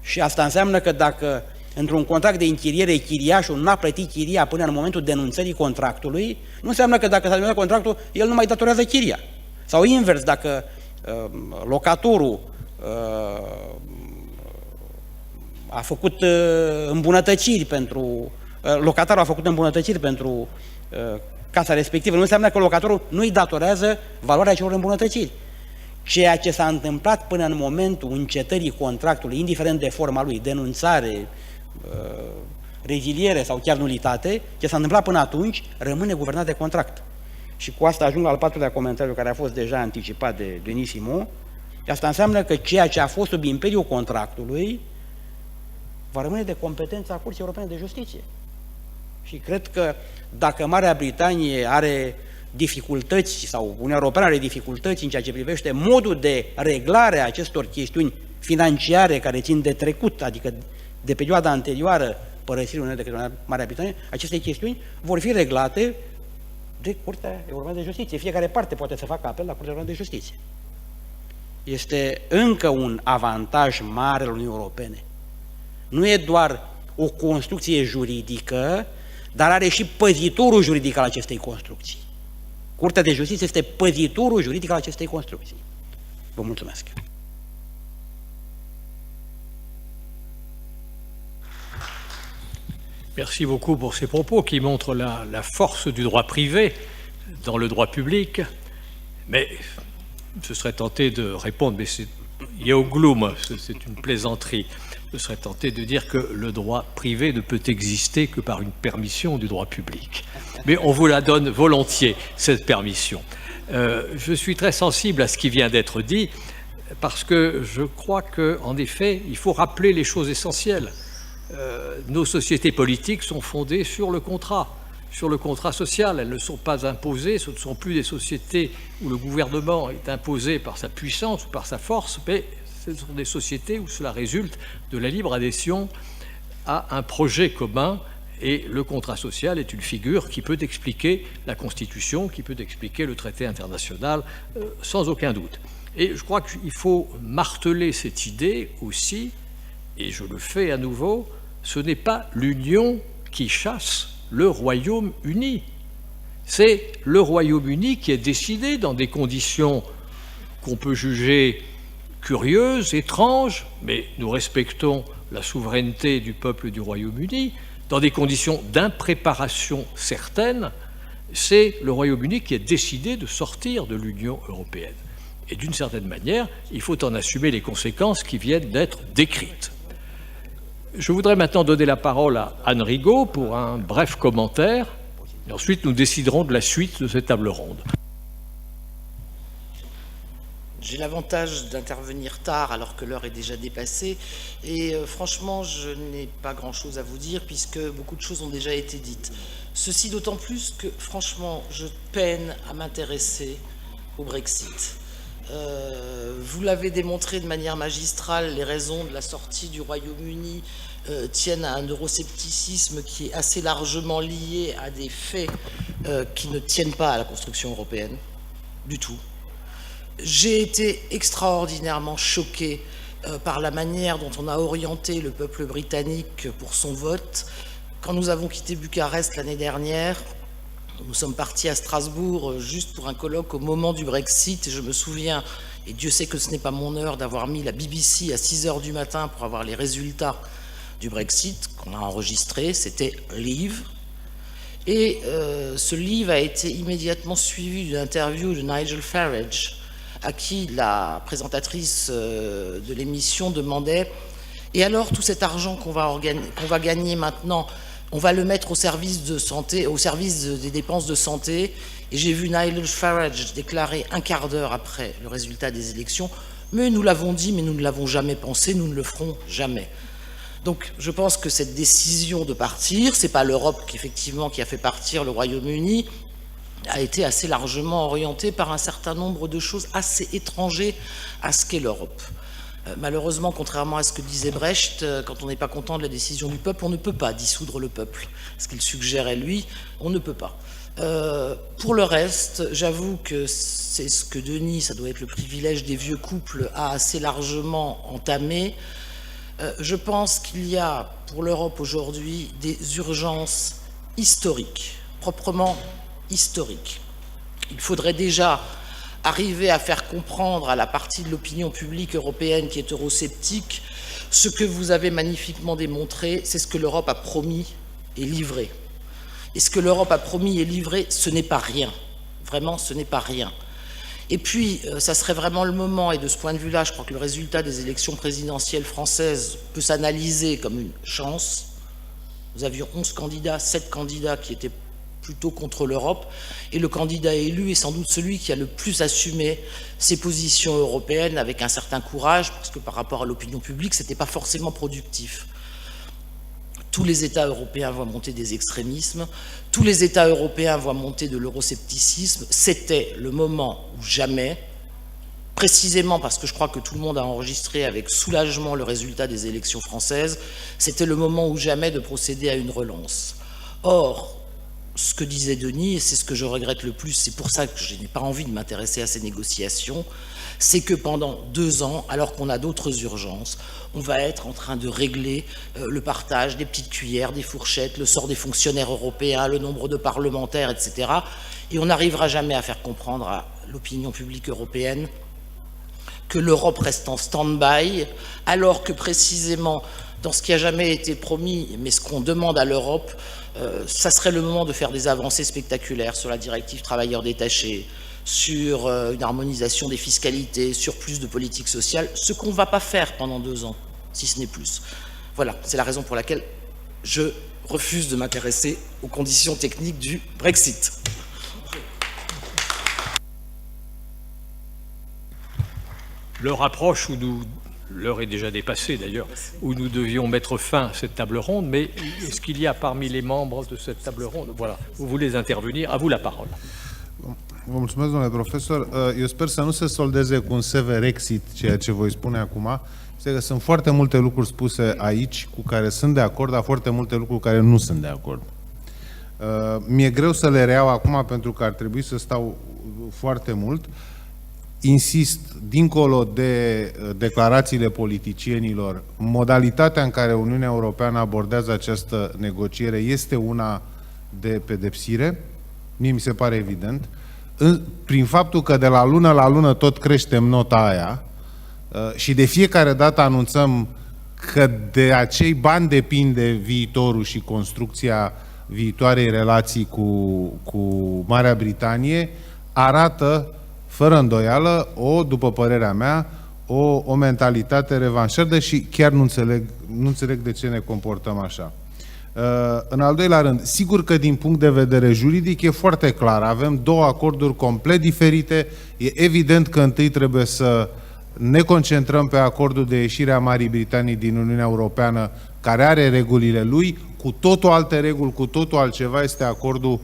Și asta înseamnă că dacă într-un contract de închiriere chiriașul n-a plătit chiria până în momentul denunțării contractului, nu înseamnă că dacă s-a denunțat contractul, el nu mai datorează chiria. Sau invers, dacă locatorul a făcut îmbunătățiri pentru locatarul a făcut îmbunătățiri pentru casa respectivă, nu înseamnă că locatorul nu îi datorează valoarea celor îmbunătățiri. Ceea ce s-a întâmplat până în momentul încetării contractului, indiferent de forma lui, denunțare, reziliere sau chiar nulitate, ce s-a întâmplat până atunci rămâne guvernat de contract. Și cu asta ajung la al patrulea comentariu care a fost deja anticipat de Denisimo. Asta înseamnă că ceea ce a fost sub imperiul contractului va rămâne de competența Curții Europene de Justiție. Și cred că dacă Marea Britanie are dificultăți sau Uniunea Europeană are dificultăți în ceea ce privește modul de reglare a acestor chestiuni financiare care țin de trecut, adică de perioada anterioară părăsirii Uniunii de către Marea Britanie, aceste chestiuni vor fi reglate de Curtea Europeană de Justiție. Fiecare parte poate să facă apel la Curtea Europeană de Justiție. Este încă un avantaj mare al Uniunii Europene. Nu e doar o construcție juridică, dar are și păzitorul juridic al acestei construcții. Curtea de Justiție este păzitorul juridic al acestei construcții. Vă mulțumesc. Merci beaucoup pour ces propos qui montrent la force du droit privé dans le droit public. Mais je serais tenté de répondre, mais c'est Yeoglum, c'est une plaisanterie. Je serais tenté de dire que le droit privé ne peut exister que par une permission du droit public. Mais on vous la donne volontiers, cette permission. Je suis très sensible à ce qui vient d'être dit, parce que je crois qu'en effet, il faut rappeler les choses essentielles. Nos sociétés politiques sont fondées sur le contrat social. Elles ne sont pas imposées, ce ne sont plus des sociétés où le gouvernement est imposé par sa puissance ou par sa force, mais ce sont des sociétés où cela résulte de la libre adhésion à un projet commun, et le contrat social est une figure qui peut expliquer la Constitution, qui peut expliquer le traité international, sans aucun doute. Et je crois qu'il faut marteler cette idée aussi, et je le fais à nouveau, ce n'est pas l'Union qui chasse le Royaume-Uni. C'est le Royaume-Uni qui est décidé dans des conditions qu'on peut juger curieuses, étranges, mais nous respectons la souveraineté du peuple du Royaume-Uni, dans des conditions d'impréparation certaines. C'est le Royaume-Uni qui est décidé de sortir de l'Union européenne. Et d'une certaine manière, il faut en assumer les conséquences qui viennent d'être décrites. Je voudrais maintenant donner la parole à Anne Rigaud pour un bref commentaire, et ensuite nous déciderons de la suite de cette table ronde. J'ai l'avantage d'intervenir tard alors que l'heure est déjà dépassée et franchement je n'ai pas grand-chose à vous dire puisque beaucoup de choses ont déjà été dites. Ceci d'autant plus que franchement je peine à m'intéresser au Brexit. Vous l'avez démontré de manière magistrale, les raisons de la sortie du Royaume-Uni tiennent à un euroscepticisme qui est assez largement lié à des faits qui ne tiennent pas à la construction européenne du tout. J'ai été extraordinairement choqué par la manière dont on a orienté le peuple britannique pour son vote. Quand nous avons quitté Bucarest l'année dernière, nous sommes partis à Strasbourg juste pour un colloque au moment du Brexit. Et je me souviens, et Dieu sait que ce n'est pas mon heure, d'avoir mis la BBC à 6 h du matin pour avoir les résultats du Brexit qu'on a enregistré. C'était Leave. Et ce Leave a été immédiatement suivi d'une interview de Nigel Farage, à qui la présentatrice de l'émission demandait « Et alors, tout cet argent qu'on va gagner maintenant, on va le mettre au service de santé, au service des dépenses de santé ?» Et j'ai vu Nigel Farage déclarer un quart d'heure après le résultat des élections « Mais nous l'avons dit, mais nous ne l'avons jamais pensé, nous ne le ferons jamais. » Donc je pense que cette décision de partir, c'est pas l'Europe qui a fait partir le Royaume-Uni, a été assez largement orientée par un certain nombre de choses assez étrangères à ce qu'est l'Europe. Malheureusement, contrairement à ce que disait Brecht, quand on n'est pas content de la décision du peuple, on ne peut pas dissoudre le peuple. Ce qu'il suggérait, lui, on ne peut pas. Pour le reste, j'avoue que c'est ce que Denis, ça doit être le privilège des vieux couples, a assez largement entamé. Je pense qu'il y a pour l'Europe aujourd'hui des urgences historiques, proprement historique. Il faudrait déjà arriver à faire comprendre à la partie de l'opinion publique européenne qui est eurosceptique ce que vous avez magnifiquement démontré, c'est ce que l'Europe a promis est livré. Et ce que l'Europe a promis et livré, ce n'est pas rien. Vraiment, ce n'est pas rien. Et puis, ça serait vraiment le moment, et de ce point de vue-là, je crois que le résultat des élections présidentielles françaises peut s'analyser comme une chance. Nous avions 11 candidats, 7 candidats qui étaient plutôt contre l'Europe, et le candidat élu est sans doute celui qui a le plus assumé ses positions européennes avec un certain courage, parce que par rapport à l'opinion publique, ce n'était pas forcément productif. Tous les États européens voient monter des extrémismes, tous les États européens voient monter de l'euroscepticisme. C'était le moment ou jamais, précisément parce que je crois que tout le monde a enregistré avec soulagement le résultat des élections françaises, c'était le moment ou jamais de procéder à une relance. Or, ce que disait Denis, et c'est ce que je regrette le plus, c'est pour ça que je n'ai pas envie de m'intéresser à ces négociations, c'est que pendant 2 ans, alors qu'on a d'autres urgences, on va être en train de régler le partage des petites cuillères, des fourchettes, le sort des fonctionnaires européens, le nombre de parlementaires, etc. Et on n'arrivera jamais à faire comprendre à l'opinion publique européenne que l'Europe reste en stand-by, alors que précisément, dans ce qui n'a jamais été promis, mais ce qu'on demande à l'Europe, ça serait le moment de faire des avancées spectaculaires sur la directive travailleurs détachés, sur une harmonisation des fiscalités, sur plus de politique sociale, ce qu'on ne va pas faire pendant 2 ans, si ce n'est plus. Voilà, c'est la raison pour laquelle je refuse de m'intéresser aux conditions techniques du Brexit. L'heure approche où nous, l'heure est déjà dépassée d'ailleurs, où nous devions mettre fin à cette table ronde, mais est-ce qu'il y a parmi les membres de cette table ronde, voilà, vous voulez intervenir, à vous la parole. Vă mulțumesc, domnule profesor. Eu sper să nu se soldeze cu un sever exit ceea ce voi spune acum. Este că sunt foarte multe lucruri spuse aici cu care sunt de acord, dar foarte multe lucruri cu care nu sunt de acord. Mi-e greu să le reiau acum pentru că ar trebui să stau foarte mult. Insist, dincolo de declarațiile politicienilor, modalitatea în care Uniunea Europeană abordează această negociere este una de pedepsire. Mie mi se pare evident. Prin faptul că de la lună la lună tot creștem nota aia și de fiecare dată anunțăm că de acei bani depinde viitorul și construcția viitoarei relații cu Marea Britanie, arată fără îndoială, după părerea mea, o mentalitate revanșardă și chiar nu înțeleg de ce ne comportăm așa. În al doilea rând, sigur că din punct de vedere juridic e foarte clar, avem 2 acorduri complet diferite, e evident că întâi trebuie să ne concentrăm pe acordul de ieșire a Marii Britanii din Uniunea Europeană, care are regulile lui, cu totul alte reguli, cu totul altceva este acordul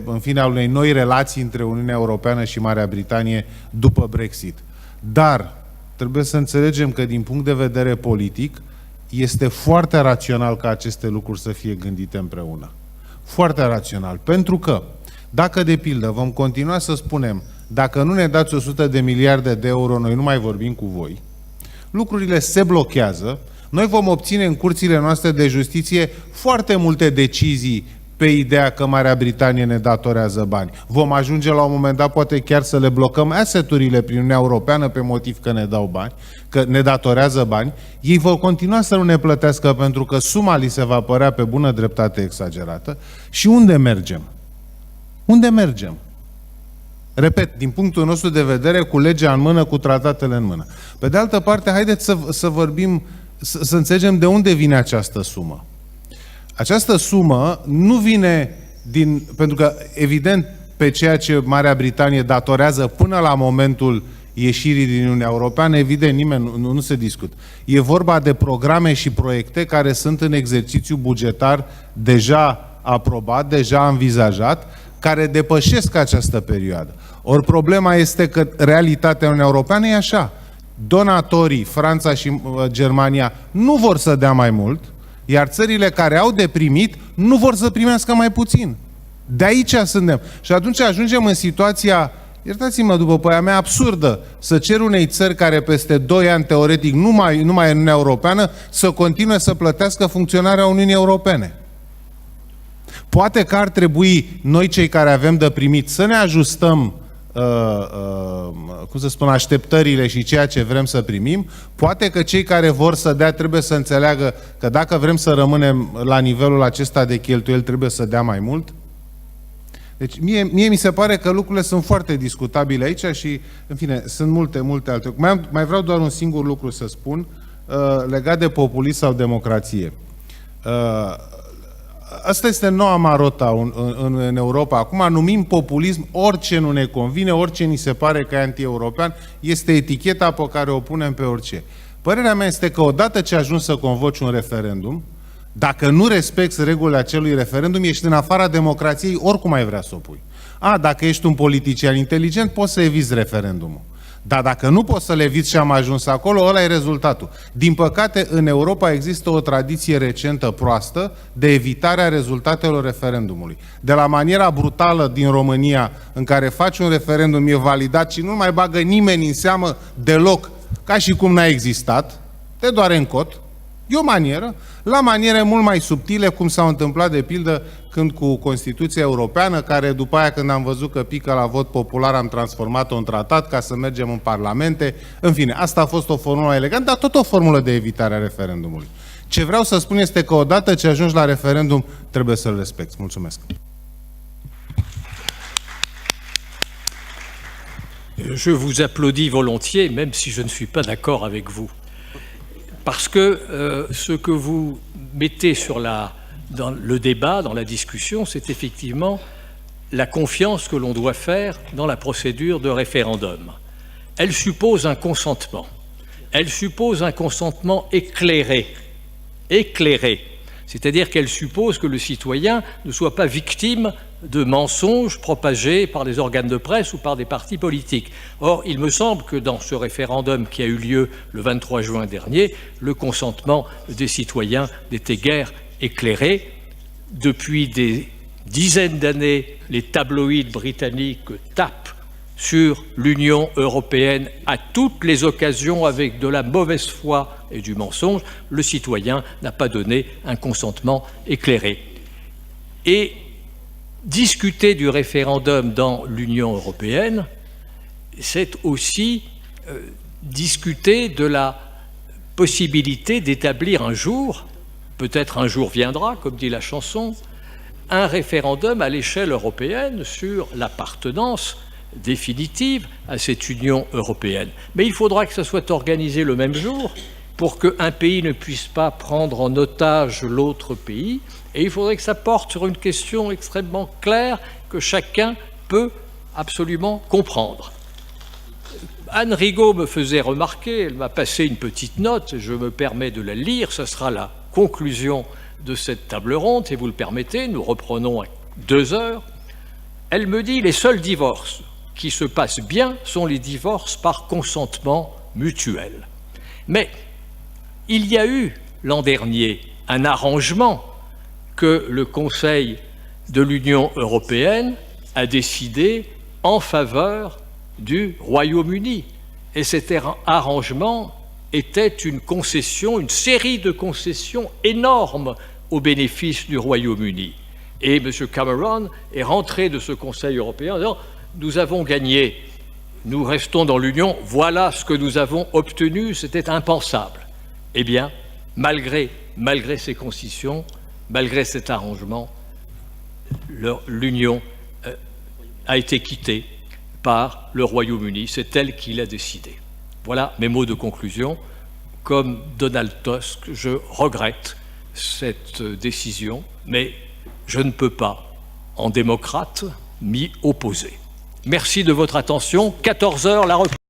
în fine, al unei noi relații între Uniunea Europeană și Marea Britanie după Brexit. Dar trebuie să înțelegem că din punct de vedere politic este foarte rațional ca aceste lucruri să fie gândite împreună. Foarte rațional. Pentru că dacă, de pildă, vom continua să spunem dacă nu ne dați 100 de miliarde de euro, noi nu mai vorbim cu voi, lucrurile se blochează, noi vom obține în curțile noastre de justiție foarte multe decizii pe ideea că Marea Britanie ne datorează bani. Vom ajunge la un moment dat poate chiar să le blocăm asset-urile prin Uniunea Europeană pe motiv că ne dau bani, că ne datorează bani. Ei vor continua să nu ne plătească pentru că suma li se va părea pe bună dreptate exagerată. Și unde mergem? Unde mergem? Repet, din punctul nostru de vedere, cu legea în mână, cu tratatele în mână. Pe de altă parte, haideți să vorbim, să înțelegem de unde vine această sumă. Această sumă nu vine pentru că, evident, pe ceea ce Marea Britanie datorează până la momentul ieșirii din Uniunea Europeană, evident, nimeni nu se discută. E vorba de programe și proiecte care sunt în exercițiu bugetar deja aprobat, deja învizajat, care depășesc această perioadă. Ori problema este că realitatea Uniunii Europeană e așa. Donatorii, Franța și Germania, nu vor să dea mai mult, iar țările care au de primit nu vor să primească mai puțin. De aici suntem. Și atunci ajungem în situația, iertați-mă după părerea mea, absurdă, să cer unei țări care peste 2 ani teoretic nu mai e în Uniunea Europeană să continue să plătească funcționarea Uniunii Europene. Poate că ar trebui noi cei care avem de primit să ne ajustăm cum să spun, așteptările și ceea ce vrem să primim. Poate că cei care vor să dea trebuie să înțeleagă că dacă vrem să rămânem la nivelul acesta de cheltuieli, trebuie să dea mai mult. Deci mie mi se pare că lucrurile sunt foarte discutabile aici și, în fine, sunt multe alte. Mai vreau doar un singur lucru să spun legat de populism sau democrație. Asta este noua marota în Europa. Acum numim populism orice nu ne convine, orice ni se pare că e anti-european, este eticheta pe care o punem pe orice. Părerea mea este că odată ce ajungi să convoci un referendum, dacă nu respecti regulile acelui referendum, ești în afara democrației, oricum ai vrea să o pui. Dacă ești un politician inteligent, poți să eviți referendumul. Dar dacă nu poți să le eviți și am ajuns acolo, ăla e rezultatul. Din păcate, în Europa există o tradiție recentă proastă de evitarea rezultatelor referendumului. De la maniera brutală din România, în care faci un referendum, e validat și nu mai bagă nimeni în seamă deloc, ca și cum n-a existat, te doare în cot. E o manieră, la maniere mult mai subtile, cum s-au întâmplat de pildă când cu Constituția Europeană, care după aia când am văzut că pică la vot popular am transformat-o în tratat ca să mergem în parlamente. În fine, asta a fost o formulă elegantă, dar tot o formulă de evitare a referendumului. Ce vreau să spun este că odată ce ajungi la referendum, trebuie să-l respecti. Mulțumesc. Je vous applaudis volontiers, même si je ne suis pas d'accord avec vous. Parce que ce que vous mettez dans le débat, dans la discussion, c'est effectivement la confiance que l'on doit faire dans la procédure de référendum. Elle suppose un consentement. Elle suppose un consentement éclairé. C'est-à-dire qu'elle suppose que le citoyen ne soit pas victime de mensonges propagés par les organes de presse ou par des partis politiques. Or, il me semble que dans ce référendum qui a eu lieu le 23 juin dernier, le consentement des citoyens n'était guère éclairé. Depuis des dizaines d'années, les tabloïds britanniques tapent sur l'Union européenne à toutes les occasions avec de la mauvaise foi et du mensonge. Le citoyen n'a pas donné un consentement éclairé. Et discuter du référendum dans l'Union européenne, c'est aussi discuter de la possibilité d'établir un jour, peut-être un jour viendra, comme dit la chanson, un référendum à l'échelle européenne sur l'appartenance définitive à cette Union européenne. Mais il faudra que ça soit organisé le même jour pour qu'un pays ne puisse pas prendre en otage l'autre pays, et il faudrait que ça porte sur une question extrêmement claire que chacun peut absolument comprendre. Anne Rigaud me faisait remarquer, elle m'a passé une petite note, je me permets de la lire, ce sera la conclusion de cette table ronde, si vous le permettez, nous reprenons à 2 heures. Elle me dit, les seuls divorces qui se passent bien sont les divorces par consentement mutuel. Mais il y a eu l'an dernier un arrangement que le Conseil de l'Union européenne a décidé en faveur du Royaume-Uni. Et cet arrangement était une concession, une série de concessions énormes au bénéfice du Royaume-Uni. Et M. Cameron est rentré de ce Conseil européen en disant « Nous avons gagné, nous restons dans l'Union, voilà ce que nous avons obtenu, c'était impensable. » Eh bien, malgré ces concessions, malgré cet arrangement, l'Union a été quittée par le Royaume-Uni. C'est elle qui l'a décidé. Voilà mes mots de conclusion. Comme Donald Tusk, je regrette cette décision, mais je ne peux pas, en démocrate, m'y opposer. Merci de votre attention. 14 heures, la reprise.